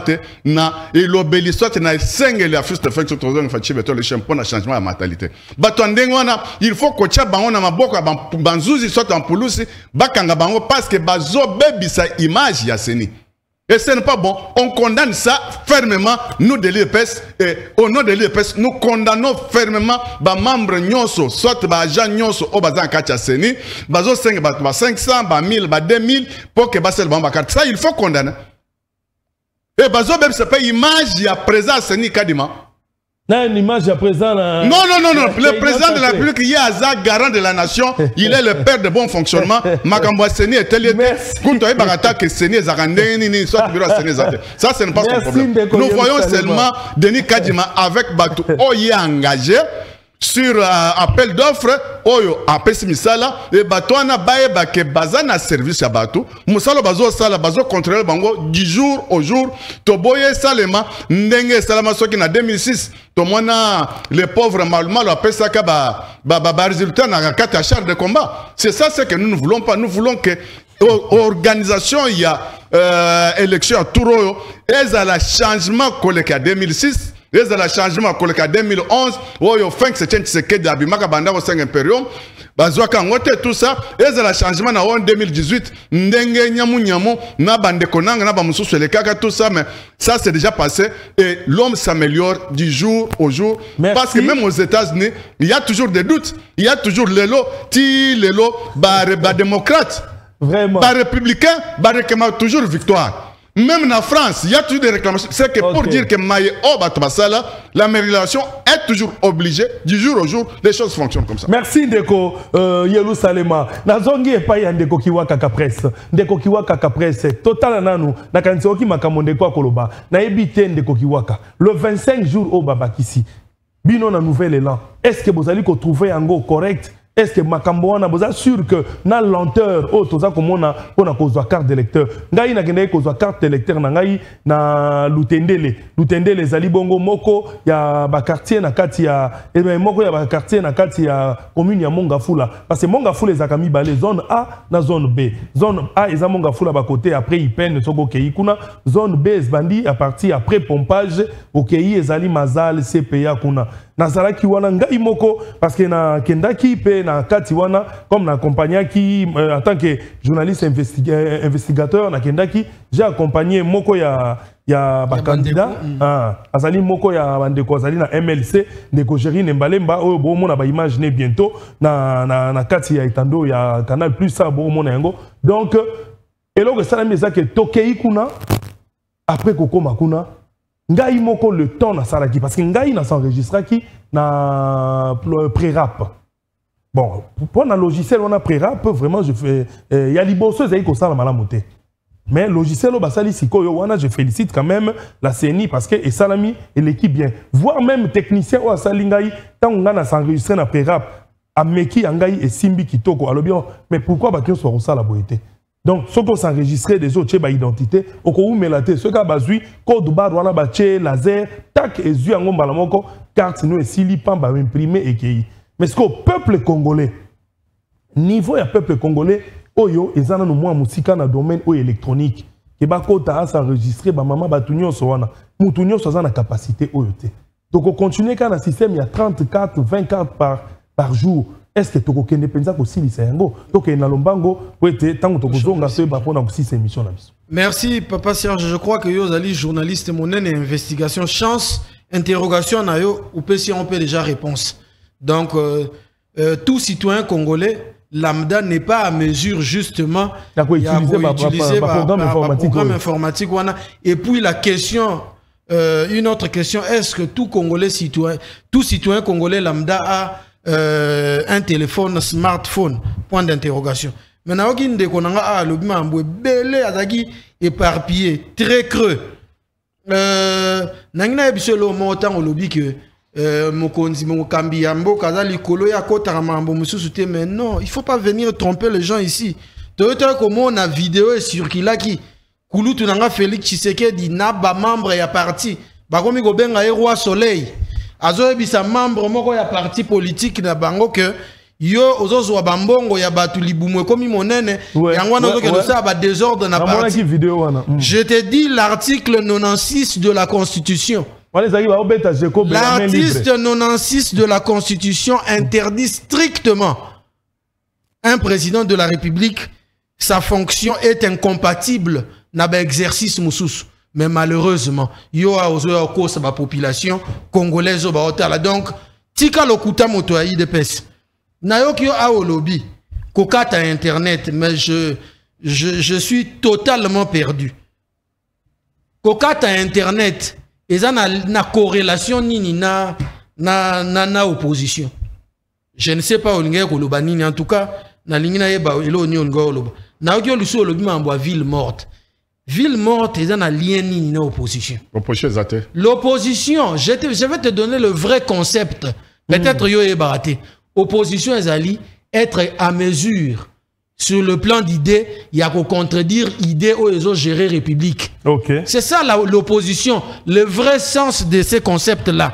et l'obélissote, il y a 5 et la fuste de fin, le champion de changement de mentalité. Batundengwana, il faut que tu aies un boko, banzouzi, soit en poulousi, bakanga bango, parce que bazo baby sa image, ya seni. Et ce n'est pas bon. On condamne ça fermement, nous de l'IPS. Et au nom de l'IPS, nous condamnons fermement les membres nyonso, soit les agents nyonso, au bazan kacha seni, bazo 500, 1000, 2000, pour que basel bamba carte. Ça, il faut condamner. Et bazo même c'est pas image, il y a présent seni kadima. Une image à présent. Non. Le président de la République, il est Azar, garant de la nation. Il est le père de bon fonctionnement. Makambo Seni est tel. Ça, ce n'est pas son problème. Nous voyons seulement Denis Kadima avec Batou Oye engagé sur appel d'offres. Oyo appel Misala. Et Batou ana baye bake bazana service à Batou. Musalo bazo sala bazo contrôler bango du jour au jour. Toboye salema ndenge salama soki na 2006. Tomona les pauvres mal appellent ça que résultat na kata char de combat. C'est ça ce que nous ne voulons pas. Nous voulons que organisation il y a élection à Touro et à la changement collègue à 2006. Et à la changement collègue à 2011. Oyo fin se tient ce que d'abimaka banda au 5 impérium. Bazwaka ngote tout ça. Et à la changement en 2018. Ndenge nyamu na bande konanga na bamususu le kaka tout ça. Mais ça c'est déjà passé. Et l'homme s'améliore du jour au jour. Merci. Parce que même aux États-Unis, il y a toujours des doutes. Il y a toujours l'élo, démocrate. Vraiment. Par républicain, réclame toujours victoire. Même en France, il y a toujours des réclamations. C'est que pour dire que l'amélioration est toujours obligée, du jour au jour, les choses fonctionnent comme ça. Merci Ndeko Yelou Salema. Nazongi epai ya Ndeko Kiwaka Kapresse. Ndeko Kiwaka Kapresse, total nanu, na kanzoki makamonde kwa koloba. Na ebite Ndeko Kiwaka. Le 25 jours au Babakisi. Bino na nouvel élan. Est-ce que vous allez trouver un go correct? Est-ce que Makamboana vous assure que na lenteur oh toza komona pona kozwa carte d'électeur ngai na kende kozwa carte d'électeur na ngai na Lutendele zali bongo moko ya ba quartier na kati ya moko ya ba quartier na kati ya commune ya Mongafula parce que Mongafula ezaka mibale zone A na zone B. Zone A eza Mongafula ba côté après Ipen soko kei kuna zone B ezbandi à partir après pompage okei ezali Mazal CPA kuna nazalaki wana ngai moko parce que na kendaki pe na kati wana comme na accompagné qui en tant que journaliste investigateur na kendaki j'ai accompagné moko ya ba candidat azali moko ya bandeko azali na MLC ndeko Gérine Mbalemba oyo bo mona ba imaginer bientôt na kati ya Itando ya Canal Plus ça bo mona yango donc eloko sala meza ke tokei kuna après kokoma kuna ngai moko le temps na salaki parce que ngai na s'enregistraki na pré-rap. Bon, pour un logiciel on a pré-rap vraiment je fais il y a liboso ezali ko sala malamu te. Mais logiciel basali sikoyo wana je félicite quand même la CENI parce que et salami et l'équipe bien. Voire même technicien ou asali ngai tant on a s'enregistrer na pré-rap ameki ngai et simbi kitoko alors bien mais pourquoi ba ki so sala boité? Donc, ce qu'on s'enregistrait des autres, c'est identité. Au cas où mélate, ce qu'a basui, code bar, wana baché, laser, tac, et zu en balamoko, carte nous et silipan ba imprimé et qui. Mais ce qu'au peuple congolais, niveau ya peuple congolais, oyo, ils en ont moins musica na domaine ou électronique. Qui ba kota à s'enregistrer, ba maman batunyo so wana, mutunyo so na capacité oyo te. Donc, on continue quand le système, il y a 30 cartes, 20 cartes par jour. Est-ce que tu as pensa aussi lisengo donc na lombango wete tango tokozonga se ba pona aussi ces émissions là. Merci Papa Serge, je crois que yo ali journaliste monene investigation chance interrogation na yo ou peut si on peut déjà réponse. Donc tout citoyen congolais lambda n'est pas à mesure justement d'utiliser programme informatique wana et puis la question une autre question est-ce que tout citoyen congolais lambda a un téléphone smartphone, point d'interrogation. Maintenant, il y a le mambo belé azaki éparpillé, très creux. Nangina ebisolo montant au lobby que mokonzi mokambi ambo kazali kolo ya kota mambo mususu te, mais non, il faut pas venir tromper les gens ici. Toyota comment on a vidéo sur kilaki Kulutu nanga Félix Tshisekedi na ba membre ya parti ba komi go benga roi soleil azo ebisa membre moko ya parti politique na bango que yo ozozwa bambongo ya batu libumwe komi monene yango wana ozo ça ba désordre na parti. Je te dis l'article 96 de la Constitution. L'article 96 de la Constitution interdit strictement un président de la République, sa fonction est incompatible avec l'exercice moussous. Mais malheureusement, il y a la population congolaise. Donc, tika lokuta moto ayi de pes. Nayoki yo a au lobby, kokata internet, mais je suis totalement perdu. Kokata internet, et ça na corrélation ni na opposition. Je ne sais pas où l'ingé koloba nini, en tout cas, na lingina yeba elo ni ongo oloba. Nayoki yo luso lobby mambwa ville morte. Ville morte, ils ont un lien ni opposition. L'opposition, je vais te donner le vrai concept. Peut-être yo est baraté. Opposition, ils allaient être à mesure. Sur le plan d'idées, il y a qu'à contredire idées où ils ont géré République. Okay. C'est ça l'opposition. Le vrai sens de ces concepts-là.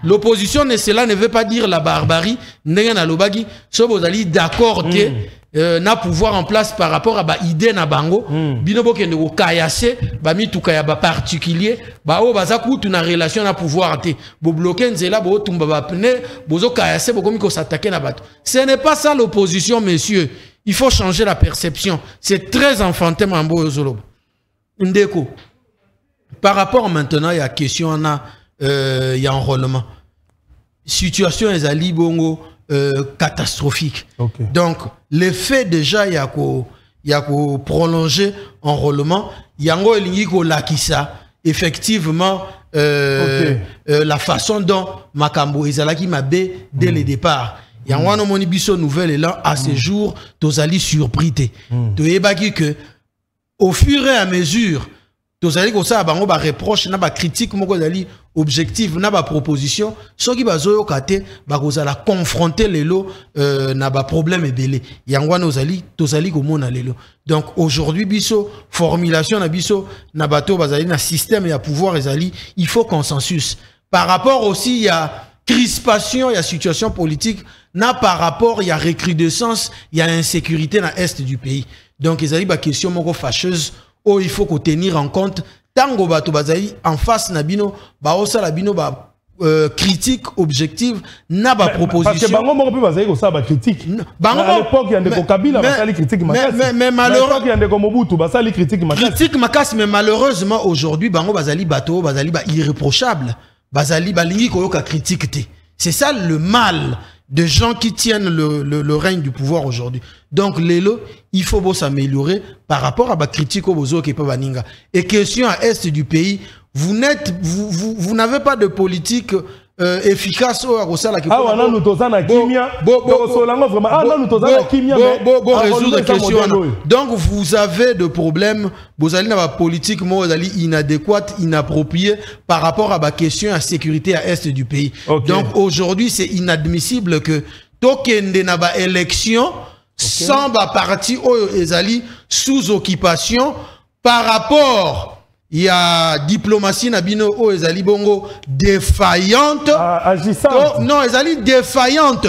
L'opposition, cela ne veut pas dire la barbarie. N'est-ce pas si vous allez d'accord na pouvoir en place par rapport à ba idée na bango binobo kende ko kayase ba mituka ba particulier ba o baza kutu na relation na pouvoir te bo bloquer nzela bo tumba ba pne bozo kayase bo komi ko s'attaquer na bato. Ce n'est pas ça l'opposition, messieurs. Il faut changer la perception. C'est très enfantin mambo yozolo. Ndeko. Par rapport maintenant il y a question na il y a enrôlement. Situation ezali bongo catastrophique. Okay. Donc, l'effet déjà, il y a qu'au prolonger enrôlement. Il y a un lakisa, effectivement, la façon dont Makambo Ezalaki m'a bé dès le départ. Il y a un monibiso nouvelle et là, à ce jour, Tozali surpris. Tu que au fur et à mesure, Tozali ko sa bango ba reproche na ba critique moko dali objectif na ba proposition soki bazoyo kate ba kozala confronter lelo na ba problème ebele yangwa nozali tozali ko mona lelo. Donc aujourd'hui biso formulation na biso na bato bazali na système ya pouvoir ezali il faut consensus. Par rapport aussi il y a crispation, il y a situation politique na par rapport il y a recrudescence, il y a insécurité dans l'est du pays. Donc ezali ba question moko fâcheuse. Oh, il faut qu'on tenir en compte tango bato bazali en face nabino ba osa labino ba critique objective na ba proposition parce que bango moko pe bazali ko sa ba critique bango à l'époque il y a des Kabila basali critique makasi mais malheureusement il y a des Mobutu basali critique makasi mais malheureusement aujourd'hui bango bazali bato bazali ba irréprochable bazali balingi koyoka critique te. C'est ça le mal de gens qui tiennent le règne du pouvoir aujourd'hui. Donc, Lélo, il faut s'améliorer par rapport à la critique au bozo qui peut baninga. Et question à l'est du pays, vous n'avez pas de politique efficace au Rosala qui peut résoudre la question. Donc, vous avez de problèmes, vous allez avoir politique inadéquate, inappropriée par rapport à la question à sécurité à l'est du pays. Okay. Donc, aujourd'hui, c'est inadmissible que token de naba élection sans ba parti ezali sous occupation par rapport il y a diplomatie nabino o ezali bongo défaillante agissante non ezali défaillante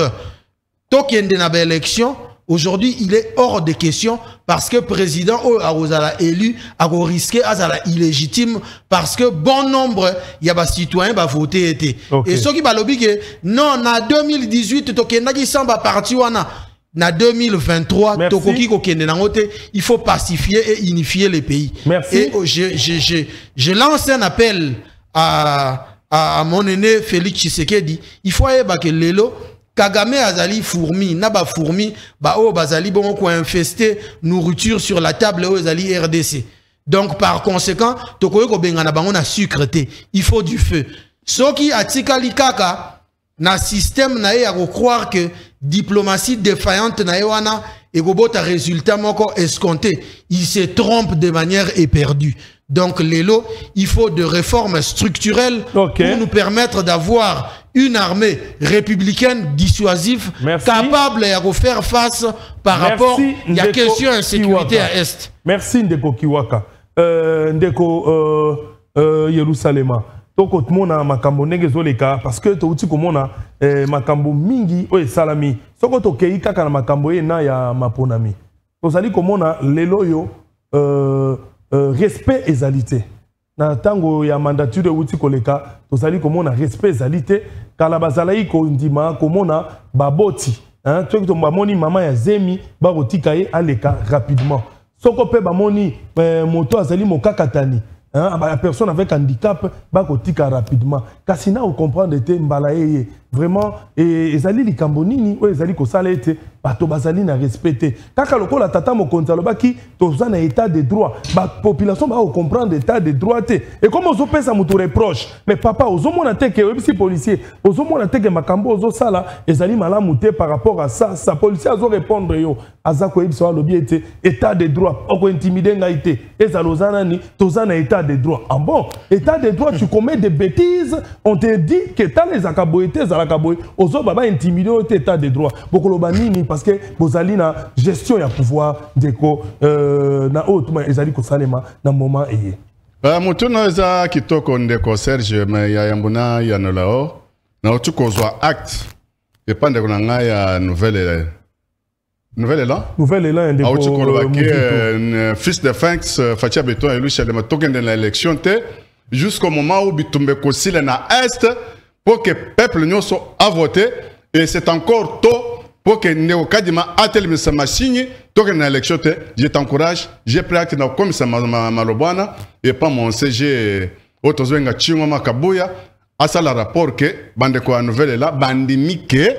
token de naba élection aujourd'hui il est hors de question parce que président o arozala élu a risqué azala illégitime parce que bon nombre il y a ba citoyens ba voter été et ceux qui ba lobby que non na 2018 tokendaki samba parti wana na 2023 tokoki kokende nangote il faut pacifier et unifier les pays. Merci. Et je lance un appel à mon aîné Félix Tshisekedi, il faut aller que lelo Kagame azali fourmi, naba fourmi, ba o bazali bon ko infester nourriture sur la table o azali RDC. Donc par conséquent, tokoyo ko benga na bango na sucre te, il faut du feu. Soki atikali kaka na système na ye ya croire que diplomatie défaillante na ye wana et un résultat moko escompté, il se trompe de manière éperdue. Donc Lélo, il faut de réformes structurelles pour nous permettre d'avoir une armée républicaine dissuasive capable de faire face par rapport à la question d'insécurité à Est. Merci Ndeko Kiwaka. Ndeko Yerusalema. Toko tmona makambo ndenge zoleka parce que to uti komona makambo mingi oye salami. Soko to kei kaka na makambo ye na ya maponami. Tozali komona lelo yo respect ezalité. Na tango ya mandature uti koleka tozali komona respect ezalité kala bazalai ko ndima komona baboti. Hein, tu to bamoni mama ya Zemi ba kotika ye aleka rapidement. Soko pe bamoni moto azali mokakatani. Hein, la personne avec handicap va kotika rapidement. Kasina on comprend de te mbalaye vraiment et ezali likambonini ou ezali ko salete bato bazali na respecter. Kaka lokola tata mo konzalo baki toza na état de droit. Ba population va comprendre l'état de droit et comme ozo pesa mutu reproche. Mais papa ozo mona te ke webisi policier, ozo mona te ke makambo ozo sala ezali malamu te par rapport à ça. Sa policier ozo répondre yo azako yebisi wa lobi ete état de droit oko intimider ngaite. Ezalozana ni toza na état de droit. Ah bon, état de droit tu commets des bêtises, on te dit que t'as les akaboïtés zalakaboy, ozo baba intimider état de droit. Bokolo banini parce que bozali na gestion ya pouvoir deko na autrement ezali ko salema na moment eye. Mutuna za kitoko ndeko Serge mais ya yambuna ya nolao na otu kozwa acte dépend de konanga ya nouvelle élan ndeko otu kolobaki fils de Finks Fatia Beton et lui Chalema token de l'élection te jusqu'au moment où bitumbe kosile na est pour que peuple nyonso a voté et c'est encore tôt pour que Néo Kadima a tel sa machine, token na élection te, je t'encourage, j'ai pris acte comme ça malobana et pas mon CG Otozwenga Chingoma Kabuya à ça le rapport que bande ko nouvelle là bandimi que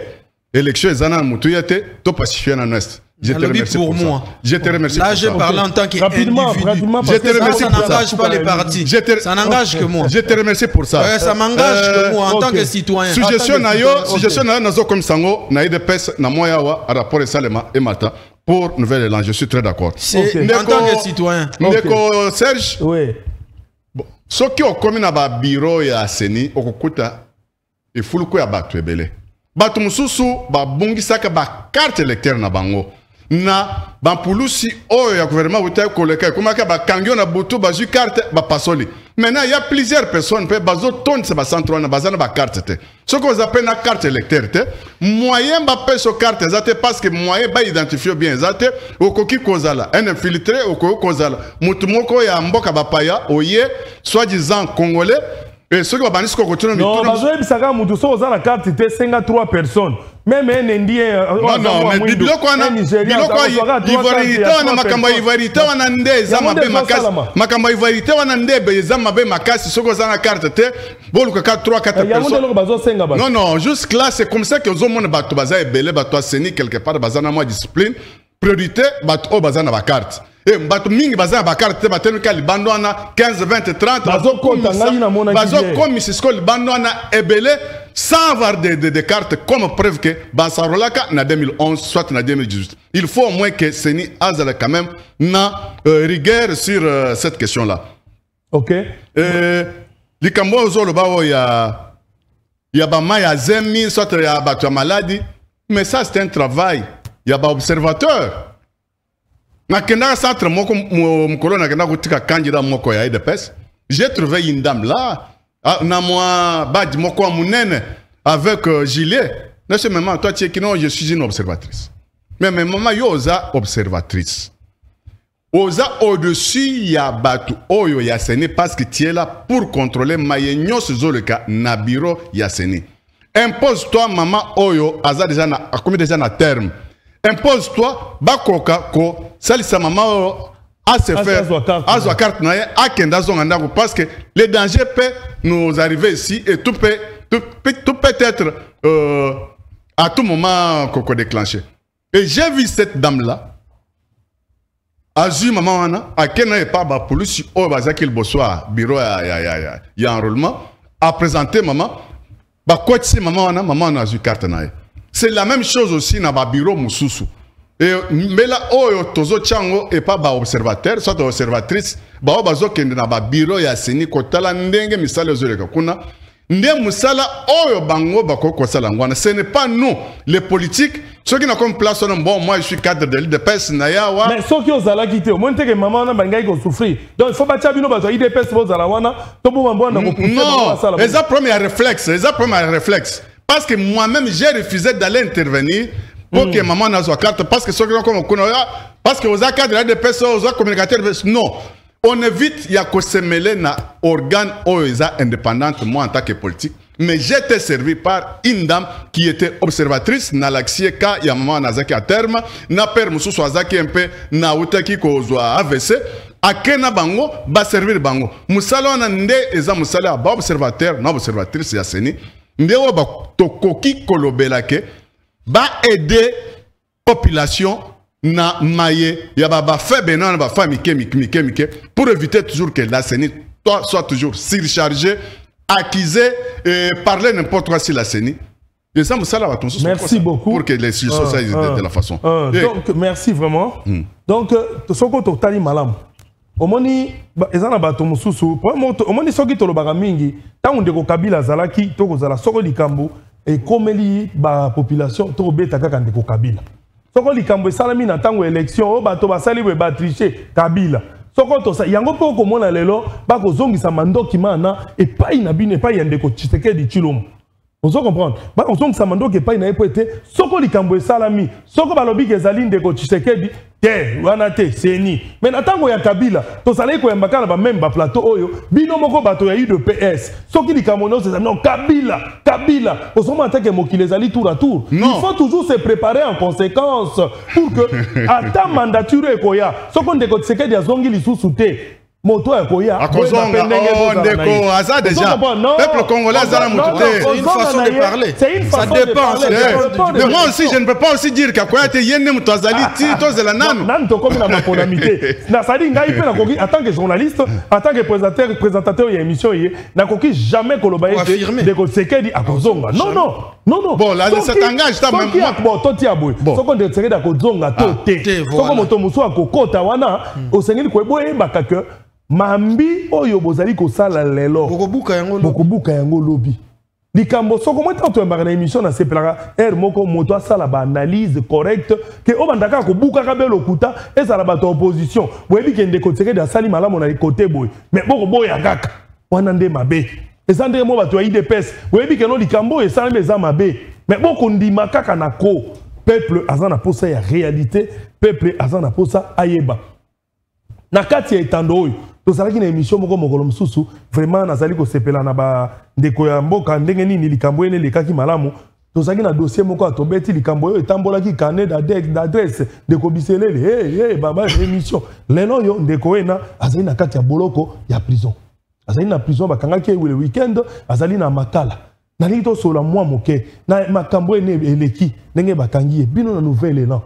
élection ezana mutuyate to pacifier na ouest. Je te remercie pour moi. Je te remercie là, je parle en tant qu'individu. Je te remercie pour ça. Ça n'engage pas les partis. Ça n'engage que moi. Je te remercie pour ça. Ouais, ça m'engage que moi en tant que citoyen. Suggestion na nazo comme sango na IDPS na moya wa rapport Salema et Mata pour nouvelle élan. Je suis très d'accord. En tant que citoyen. Ndeko Serge. Oui. Bon, ce qui au comme na ba bureau ya Seni okukuta e fuluko ya batu ebele. Batu mususu ba bungisaka ba carte électeur na bango. Na bampulusi oyo ya gouvernement wuta koleka komaka ba kangyo na butu ba ju carte ba pasoli. Maintenant il y a plusieurs personnes pe bazo tonne se ba centre na bazana ba carte te. Ce qu'on appelle na carte électeur te moyen ba peso carte zate parce que moyen ba identifier bien zate okoki kozala un infiltré okoki kozala mutu moko ya mboka ba paya oye soi-disant congolais. Et ceux qui vont bannis continue non, bazoe bisaka mutu so ozala carte te 53 personnes. Même un Indien. Non, mais biloko wana ivoirité wana makambo ivoirité wana nde za mabe makasi. Makambo ivoirité wana nde be za mabe makasi soko ozala carte te. Boluka 4 personnes. Non, jusque là c'est comme ça que aux hommes bato baza ebele bato aseni quelque part bazana moi discipline. Priorité bato o bazana ba carte. Et bato mingi bazana ba carte te batenu ka libando wana 15 20 30 bazo comme Sisko libando wana ebele sans avoir des cartes comme preuve que Bansarolaka na 2011 soit na 2018. Il faut au moins que Seni Azala quand même na rigueur sur cette question là. OK. Likambo zolo bawo ya bama ya zemi soit ya bato maladie mais ça c'est un travail. Il y a des observateurs. Nakenda centre moko mukolo nakenda kutika candidat moko ya IDPS. J'ai trouvé une dame là, na moi bad moko munene avec gilet. Non seulement toi tu es qui non, je suis une observatrice. Mais maman yoza observatrice. Oza au-dessus ya batu oyo ya Seni parce que tu es là pour contrôler mayenyo zoleka na bureau ya Seni. Impose-toi maman oyo aza déjà na comme déjà na terme. Impose-toi, bakoka ko salisa maman à se faire azwa carte na a kenda zonga parce que les dangers peuvent nous arriver ici et tout peut être à tout moment qu'on déclencher. Et j'ai vu cette dame là azu maman wana a kena e pas ba police o bazaki le bonsoir bureau ya enrôlement a présenté maman Bah, quoi, c'est maman on a eu carte na. C'est la même chose aussi dans le bureau Moussousou. Mais là, tozo chango et pas ba observateur, soit observatrice, ba bazo kende na ba bureau ya seni kotala ndenge misala zoleka kuna. Ndé musala oyo bango bako kosala ngwana. Ce n'est pas nous, les politiques, ceux qui n'ont comme place, bon, moi je suis cadre de l'IDPS, nayawa. Mais ceux qui ont zala quitté, au moins que maman n'a pas eu souffrir. Donc il faut pas tchabino bazo IDPS pour zalawana, to bo mambo na ko pousser. Non, c'est un premier réflexe, parce que moi-même j'ai refusé d'aller intervenir pour que maman n'a pas carte, parce que ceux qui ont comme parce que aux cadres de l'IDPS, aux communicateurs, non. On évite, il y a que se mêler na organe OESA indépendante, moi en tant que politique. Mais j'étais servi par une dame qui était observatrice, na l'axieka, il y a maman nazaki à terme, na père Moussou Swazaki un peu, na outaki kozwa AVC, à Kena Bango, ba servir Bango. Moussala na nde, eza moussala ba observateur, na observatrice ya seni, nde wa ba tokoki kolobelake, ba aider population na maye ya ba fait benan ba famille mike pour éviter toujours que la CENI soit toujours surchargée, accusée et parler n'importe quoi sur la CENI. Merci beaucoup pour que les sujets soient de la façon. Donc merci vraiment. Donc soko to tali malam. Omoni ezana bato mususu omoni soki to lobaka mingi tangu ndeko Kabila zalaki to kozala soko likambo et komeli ba population to beta kaka ndeko Kabila. Soko likambo esalami na tango élection o bato basali we batricher Kabila. Soko to sa yango pe komona lelo ba kozongisa mandoki mana epai na bino epai ya ndeko Tshisekedi Tshilombo. Vous comprenez? Ba kozongisa mandoki epai na epo ete soko likambo esalami soko balobi ke ezali ndeko Tshisekedi te wana te seni. Mais na tango ya Kabila to salai ko yambaka na ba même ba plateau oyo bino moko bato ya UDPS soki likambo no c'est non Kabila osoma attaque mokile ezali tour à tour. Il faut toujours se préparer en conséquence pour que ata mandature ekoya soko ndeko Tshisekedi azongi lisusu te moto ya koya akozonga ndeko aza déjà peuple congolais azana mututé. C'est une façon de parler. C'est une façon de parler. Mais moi aussi je ne peux pas aussi dire qu'akoya te yenne muto azali ti to zela nanu nan to komi na maponamité na sali ngai pe na koki en tant que journaliste en tant que présentateur ya émission yé na koki jamais koloba affirmer de Tshisekedi akozonga non bon là ça t'engage ta même bon to ti aboy soko de Tshisekedi akozonga to te soko moto muso akokota wana osengeli ko eboye bakaka mambi oyo bozali kosala lelo bokobuka yango lobi likambo soko moi tanto mbaka na émission na sepelaka moko moto asala ba analyse correcte ke obandaka ko buka ka belo kuta ezala bato opposition boyebi ke ndeko Tshisekedi asali malamu na côté boy mais boko boya kaka wana nde mabe ezande mo bato ya IDPS boyebi ke no likambo esala meza mabe mais boko ndima kaka na ko peuple azana posa ya réalité peuple azana posa ayeba na kati ya etando oyo tozalaki na émission moko mokolo mosusu vraiment nazali kosepela na ba ndeko ya mboka ndenge nini likambo ene lekaki malamu tozalaki na dossier moko atobeti likambo oyo etambolaki carnet d'adresse ndeko Biselele baba émission lelo yo ndeko ena azali na kati ya boloko ya prison azali na prison bakangaki le weekend azali na Makala nalingi tosola mwa moke na makambo ene eleki ndenge bakangi bino na nouvelle élan.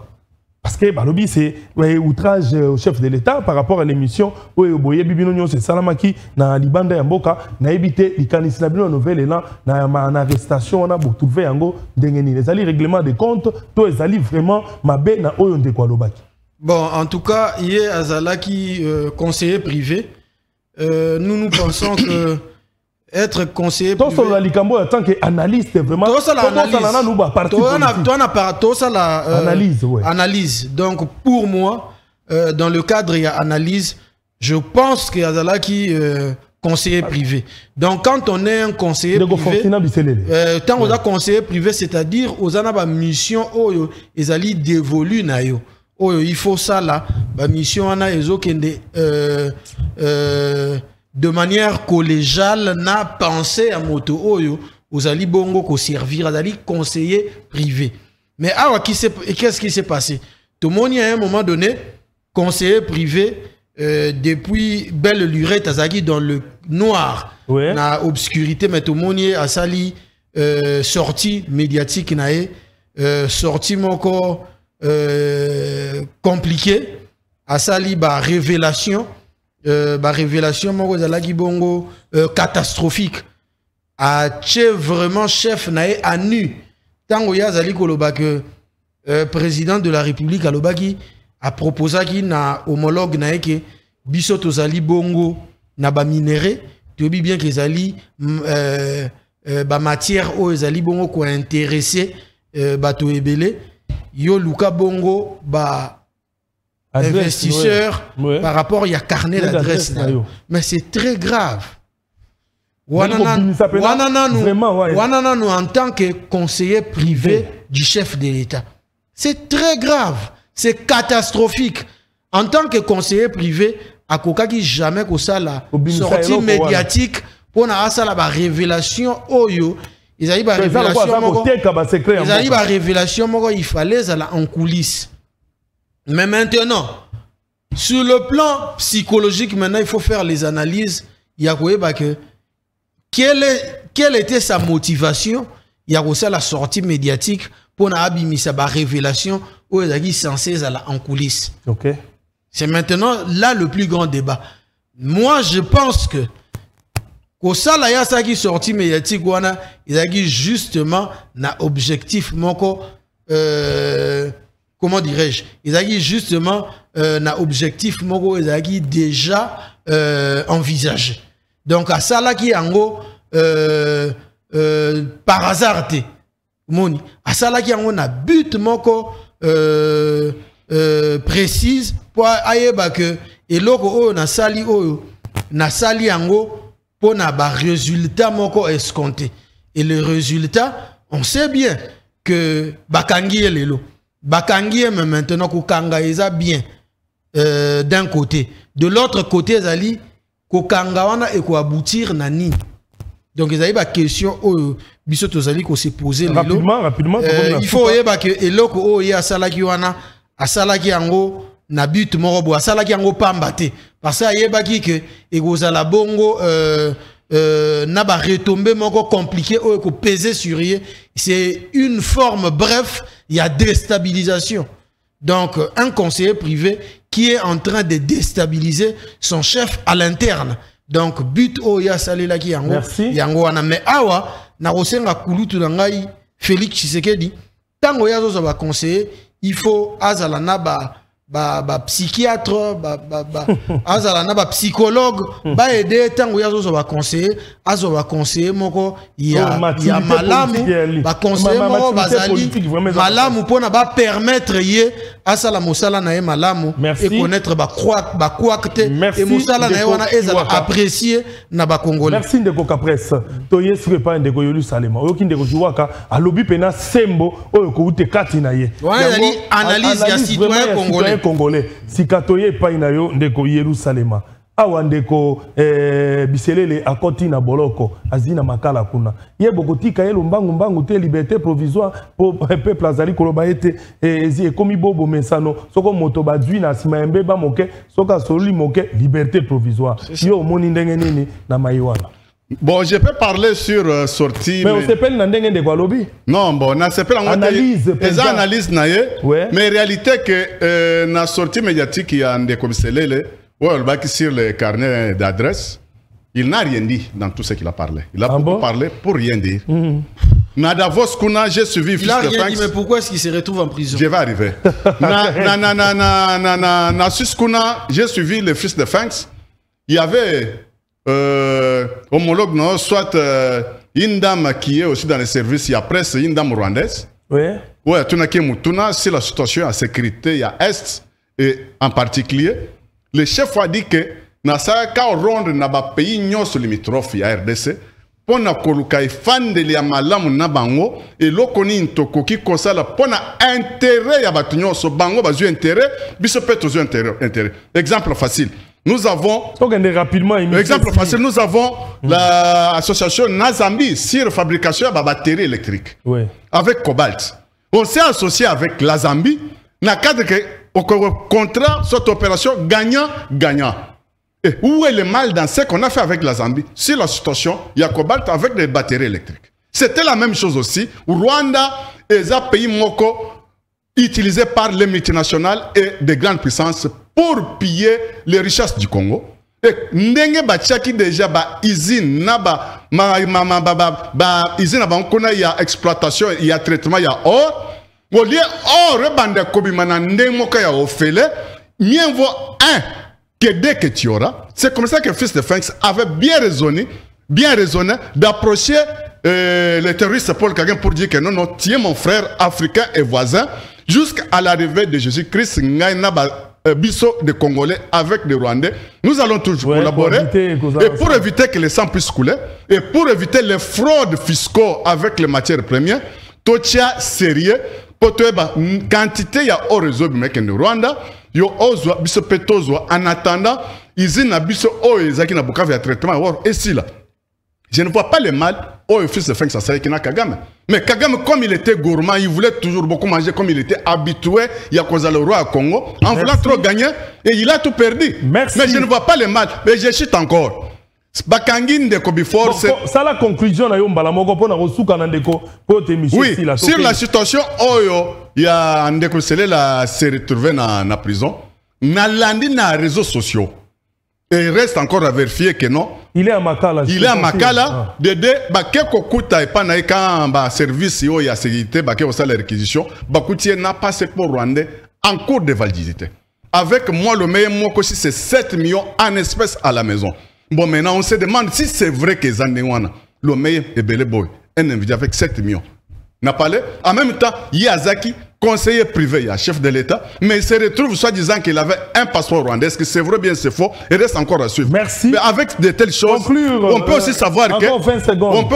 Parce que balobi c'est outrage au chef de l'État par rapport à l'émission où boye bibino nyo c'est salamaki na libanda ya mboka na ebité likanisi na bino nouvelle élan na arrestation on a trouvé yango ndengeni les ali règlement de compte to ezali vraiment mabe na oyo ndeko alobaki. Bon en tout cas hier azalaki conseiller privé nous pensons que être conseiller privé. Toi, la likambo en tant qu'analyste, vraiment. Toi, analyse. Analyse. Donc, pour moi, dans le cadre, il y a analyse. Je pense qu'il y a là qui conseiller privé. Donc, quand on est un conseiller privé, tant qu'on a conseiller privé, c'est-à-dire aux anaba mission oyo ezali dévolu na yo. Oyo il faut ça là, ba mission ana ezokende de manière collégiale n'a pensé à moto oyo aux ali bongo ko servir à ali conseiller privé. Mais alors qu'est-ce qui s'est passé? Tout le monde à un moment donné conseiller privé depuis belle lurette azaki dans le noir, na obscurité, mais tout le monde a sali sortie médiatique nae sortie moko compliqué a sali ba révélation moko zalaki bongo catastrophique a tché vraiment chef nae à nu. Tango ya zali koloba que président de la République alobaki a proposé qui na homologue nae que biso tozali bongo na ba minéré, tu bien que zali ba matière o zali bongo ko intéressé bato ebele yo luka bongo ba investisseur par rapport à carnet d'adresse. Mais c'est très grave. Wanana nous en tant que conseiller privé du chef de l'État. C'est très grave. C'est catastrophique. En tant que conseiller privé, à Kokaki jamais que ça la sortie médiatique pour na ça la révélation oyo. Ils arrivent à révélation moko il fallait ça en coulisses. Mais maintenant, sur le plan psychologique, maintenant, il faut faire les analyses. Il y a que quelle était sa motivation? Il y a aussi la sortie médiatique pour abîmer sa révélation où il est censé aller en coulisses. Ok. C'est maintenant là le plus grand débat. Moi, je pense que ça là, il y a ça qui sortie médiatique, il a justement un objectif moko. Comment dirais-je? Ils ont justement un objectif déjà envisagé. Donc à ça là qui en gros par hasard moni à ça là qui en gros na but moko précise pour ayeba que et loko na sali en gros pour na ba résultat moko escompté et le résultat on sait bien que bakangi lelo bakangi mais maintenant kokanga eza bien d'un côté de l'autre côté zali kokanga wana et ko aboutir nani donc ezali ba question o biso tozali ko se poser rapidement il faut yeba que eloko o ya salaki wana asalaki yango na but moko bo asalaki yango pamba te parce que yeba ki que ekozala bongo n'a pas retombé moko compliqué ou ko peser sur yé, c'est une forme, bref, il y a déstabilisation. Donc un conseiller privé qui est en train de déstabiliser son chef à l'interne. Donc but o ya salela ki yango yango wana mais awa na rosenga kulutu na ngai Félix Tshisekedi tango ya zo ba conseiller il faut azala na ba psychiatre azala na ba psychologue ba aider tango ya zo ba conseiller moko ya malamu ba conseiller moko bazali malamu pona ba permettre ye asala mosala na ye malamu et connaître ba kwakte et mosala na ye wana ezala apprécier na ba congolais. Merci ndeko Capresse to yesu pa ndeko Yerusalema oyo kindeko jiwaka alobi pena sembo oyo ko ute kati na ye analyse ya citoyen congolais sikatoye pa ina yo ndeko Yerusalema awa ndeko biselele akoti na boloko azina makala kuna ye bokotika ye mbangu te liberté provisoire pour peuple azali koloba ete ezi ekomi bobo mesano soko moto badwi na sima embe ba moke soka soli moke liberté provisoire yo moni ndenge nini na mayiwana. Bon, je peux parler sur sortie. Mais on s'appelle Nandenge de Gualobi. Non, bon, on s'appelle en analyse. Analyse mais réalité que na sortie médiatique il y a un décommissaire sur le carnet d'adresse, il n'a rien dit dans tout ce qu'il a parlé. Il a beaucoup parlé pour rien dire. Na Davos Kuna, j'ai suivi. Il a rien dit, mais pourquoi est-ce qu'il se retrouve en prison? Je vais arriver. Na Suskuna, j'ai suivi le fils de Fanks. Il y avait homologue, non, soit une dame qui est aussi dans les services, il y a presque une dame rwandaise. Oui. Ouais, Tuna, c'est la situation en sécurité, il y a Est, et en particulier, le chef a dit que dans ce rendre na ba pays nyos limitrophe ya RDC, pour na koluka ifande li malamu na bango, et lokoni intoko ki kosala pour na intérêt ya batu nyos bango bazu intérêt, biso peto intérêt. Exemple facile. Nous avons, exemple facile, nous avons l'association Nazambi sur fabrication de batteries électriques. Oui. Avec Cobalt. On s'est associé avec la Zambie dans le cadre de contrat, cette opération gagnant-gagnant. Et où est le mal dans ce qu'on a fait avec la Zambie? Sur la situation, il y a Cobalt avec des batteries électriques. C'était la même chose aussi. Rwanda est un pays moko utilisé par les multinationales et des grandes puissances pour piller les richesses du Congo. Et ndenge bachaki déjà ba usine na ba ici na bankona il y a exploitation, il y a traitement, il y a or. Au lieu or rebande kobimana ndemoka ya ofele, mieux vaut un que dès que tu auras. C'est comme ça que Fils de Phinx avait bien raisonné d'approcher les terroristes Paul Kagame pour dire que non, non, tu es mon frère africain et voisin, jusqu'à l'arrivée de Jésus-Christ, biso de Congolais avec des Rwandais. Nous allons toujours collaborer et pour éviter que le sang puisse couler et pour éviter les fraudes fiscaux avec les matières premières, Totia sérieux, pour quantité il y a au réseau de Rwanda, yo ozwa biso petozwa en attendant, ils na biso o ezaki na Bukavu ya traitement et si là. Je ne vois pas le mal au Fils de Phinx ça serait Kina Kagame. Mais Kagame, comme il était gourmand, il voulait toujours beaucoup manger, comme il était habitué, il y a causé le roi à Congo, en voulant trop gagner, et il a tout perdu. Merci. Mais je ne vois pas le mal. Mais je chute encore. Ça la conclusion na yomba la moko pona kosuka na ndeko po te mission oui, sur la situation oyo il y a ndeko Selela s'est retrouvé na prison na landi na réseaux sociaux et il reste encore à vérifier que non il est à Makala. Il est à Makala. Dede bakeko kuta et pas na quand ba service yo ya sécurité bakeko ça la réquisition bakutie n'a pas pour Rwandais en cours de validité. Avec moi le meilleur mot aussi c'est 7 millions en espèces à la maison. Bon, maintenant, on se demande si c'est vrai que Zandewana, le meilleur est Belé Boy, un individu avec 7 millions. N'a pas l'air. En même temps, Yazaki, conseiller privé, il y a chef de l'État, mais il se retrouve soi-disant qu'il avait un passeport rwandais. Est-ce que c'est vrai ou bien c'est faux? Il reste encore à suivre. Merci. Mais avec de telles choses, on peut aussi savoir que. 20 secondes.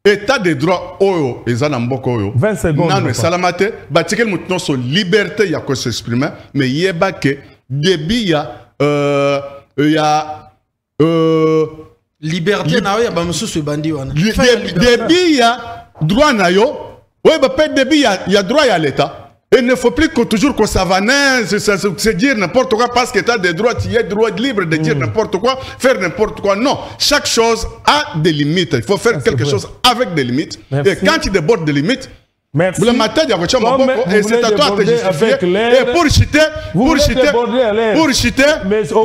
État de droit, Oyo, et Zanamboko Oyo. 20 secondes. Non, mais Salamate, Batikel Mouton, son liberté, il y a quoi s'exprimer, mais il y a que débit, il y a liberté na ya ba mususu bandi wana débit y a droit na yo ouais bah pas débit il y a droit à l'état et il ne faut plus que toujours qu'on s'avanait se dire n'importe quoi parce que tu as des droits tu as droit libre de dire n'importe quoi faire n'importe quoi non chaque chose a des limites il faut faire quelque chose avec des limites. Merci. Et quand tu débordes des limites. Merci. Le matin, il y a et c'est à toi de justifier. Et pour chuter,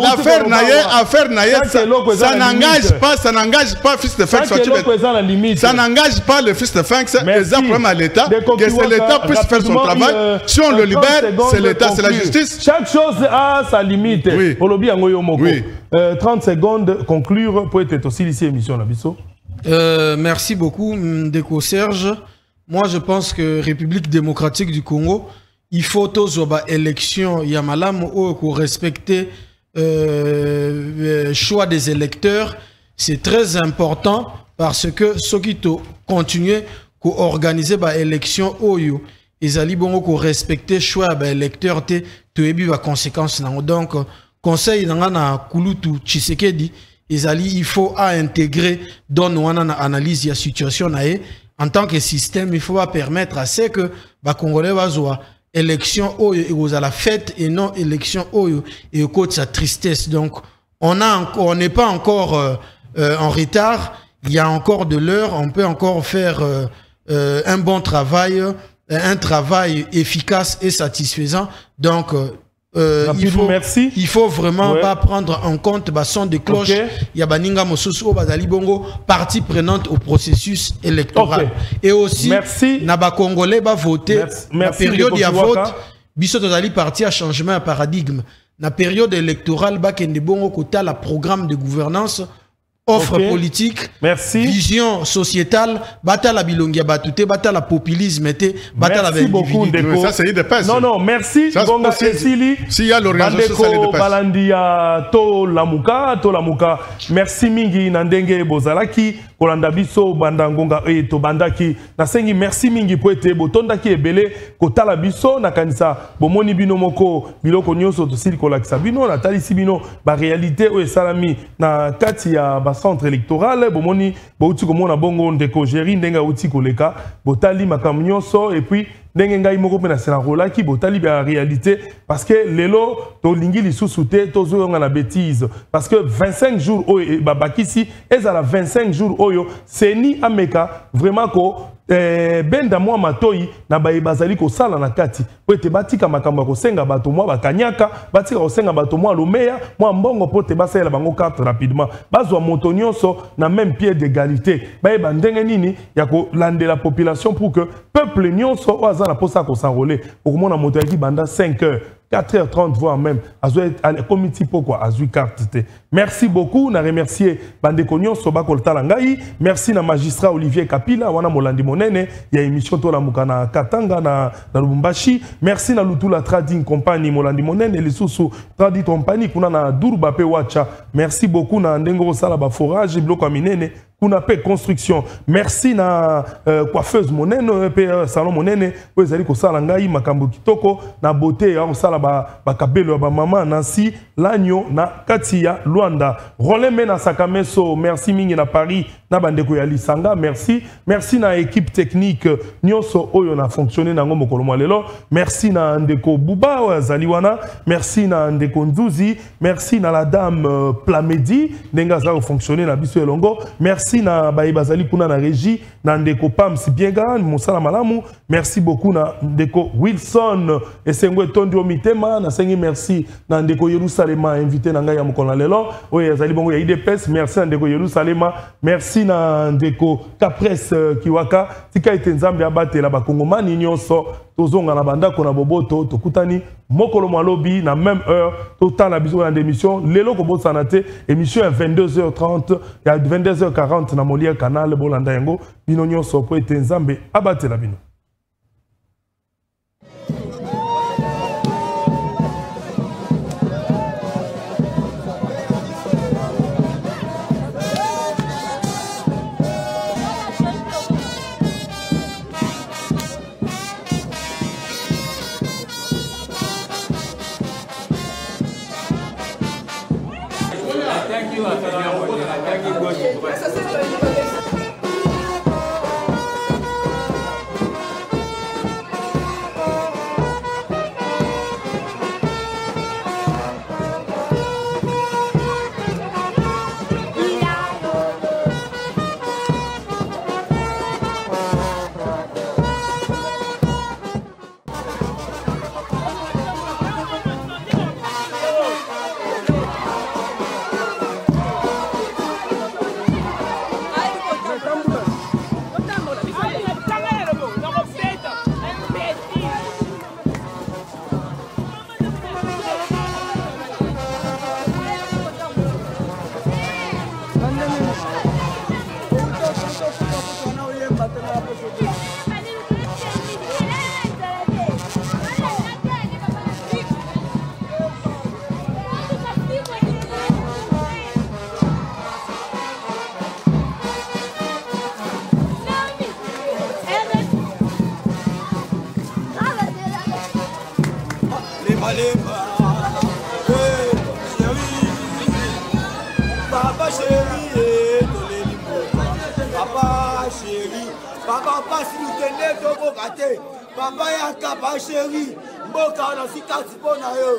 l'affaire Naye, ça n'engage pas Fils de Phinx. Ça n'engage pas le Fils de Phinx. Exactement à l'État. Que c'est l'État puisse faire son travail. Si on le libère, c'est l'État, c'est la justice. Chaque chose a sa limite. Oui. 30 secondes, conclure pour être aussi ici émission. Merci beaucoup, Ndeko Serge. Moi, je pense que République démocratique du Congo, il faut tous élection, il y a malam pour respecter le choix des électeurs. C'est très important parce que ceux qui continuent à organiser l'élection, ils allaient respecter le choix des électeurs, tu as conséquences. Donc, conseil na Kulutu Tshisekedi, il faut intégrer dans nos analyse de la situation. En tant que système, il faut permettre à ce que les Congolais soient élection à la fête et non élection et au côté de sa tristesse. Donc, on n'est pas encore en retard. Il y a encore de l'heure. On peut encore faire un bon travail, un travail efficace et satisfaisant. Donc, il faut vraiment pas prendre en compte son de cloche. Il y a Baninga Mosusu Bazali Bongo, partie prenante au processus électoral. Et aussi, Naba Congolais va voter. La période de vote, Biso Tozali parti à changement à paradigme. La période électorale, Bakende Bongo Kota, la programme de gouvernance, offre politique, vision sociétale, bata la bilongia batute, bata la populisme, bata la beaucoup ça c'est une dépense. Non, merci. Bonga Cécilie. S'il y a l'organisation, ça c'est une dépense. Balandia to lamuka. Merci mingi nandenge bozalaki kolanda biso bandangonga to bandaki. Nasengi merci mingi po ete botondaki ebele kotala biso na kanisa bomoni bino moko biloko nyonso to sili kolakisa bino na talisi bino ba réalité o esalami na kati ya centre électoral bomoni bouti komona bongo ndeko géri ndenga uti koleka botali makambo nyonso et puis ndenge ngai moko pena sena rolaki botali ba réalité parce que lelo to lingi lisusu te tozo nga na bêtise parce que 25 jours oyo babakisi ezala 25 jours oyo seni ameka vraiment ko benda mwa matoi na baye bazali ko sala na kati po ete batika makambo ko senga bato mwa bakanyaka batika ko senga bato mwa lumeya mwa mbongo po te basala bango carte rapidement bazwa moto nyonso na même pied d'égalité baye bandenge nini ya ko lande la population pour que peuple nyonso oza na posa ko s'enrôler pour mona moto ya ki banda 5 heures 4h30 voire même comité pourquoi azui carte. Merci beaucoup, na remercier Bandeko Nyonso Bakolta Ngai, merci na magistrat Olivier Kapila wana molandi monene ya émission to la mukana Katanga na Lubumbashi, merci na Lutula Trading Company molandi monene lisusu Trading Company kuna na Durba pe wacha, merci beaucoup na ndengo sala ba forage bloko minene kuna pe construction, merci na coiffeuse monene pe salon monene po ezali ko sala ngai makambo kitoko na beauté ya sala ba kabelo ba mama Nancy Lanyo na Katia Luanda Roleme na Sakameso, merci mingi na Paris na bandeko ya Lisanga, merci na équipe technique nyonso oyo na fonctionner na ngombo kolomwa lelo, merci na ndeko Buba Zaliwana, merci na ndeko Nduzi, merci na la dame Plamedi ndenga za fonctionner na biso elongo, merci na bayi bazali kuna na régie na ndeko Pam Sibiega Mosala Malamu, merci beaucoup na ndeko Wilson Esengwe Tondio Mitema na sengi, merci na ndeko Yerusalema invité na ngai ya mokolo lelo oyo azali bongo ya IDPS, merci na ndeko Yerusalema, merci na ndeko Capres Kiwaka tika ete nzambe abatela bakongomani nyonso tozonga na bandako na boboto tokutani mokolo malobi na même heure totala biso na émission lelo ko bosana te émission à 22h30 ya 22h40 na Molière Canal bolanda yango bino nyonso po ete nzambe abatela bino. Papa ya kapa chéri, mboka na sikati pona yo.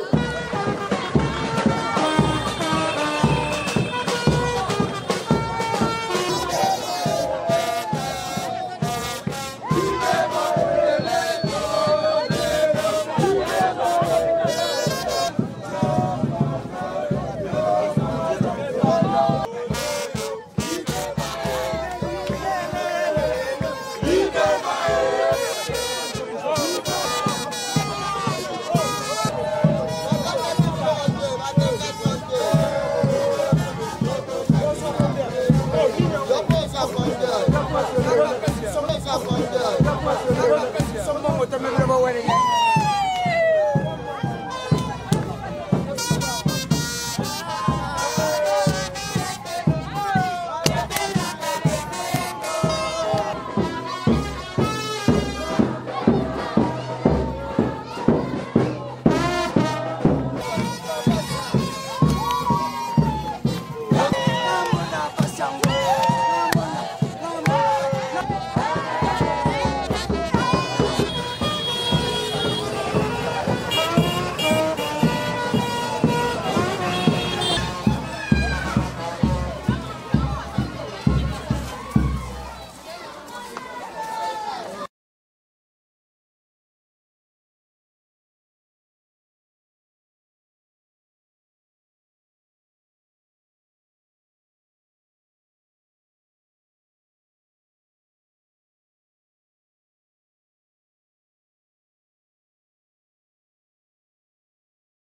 Somos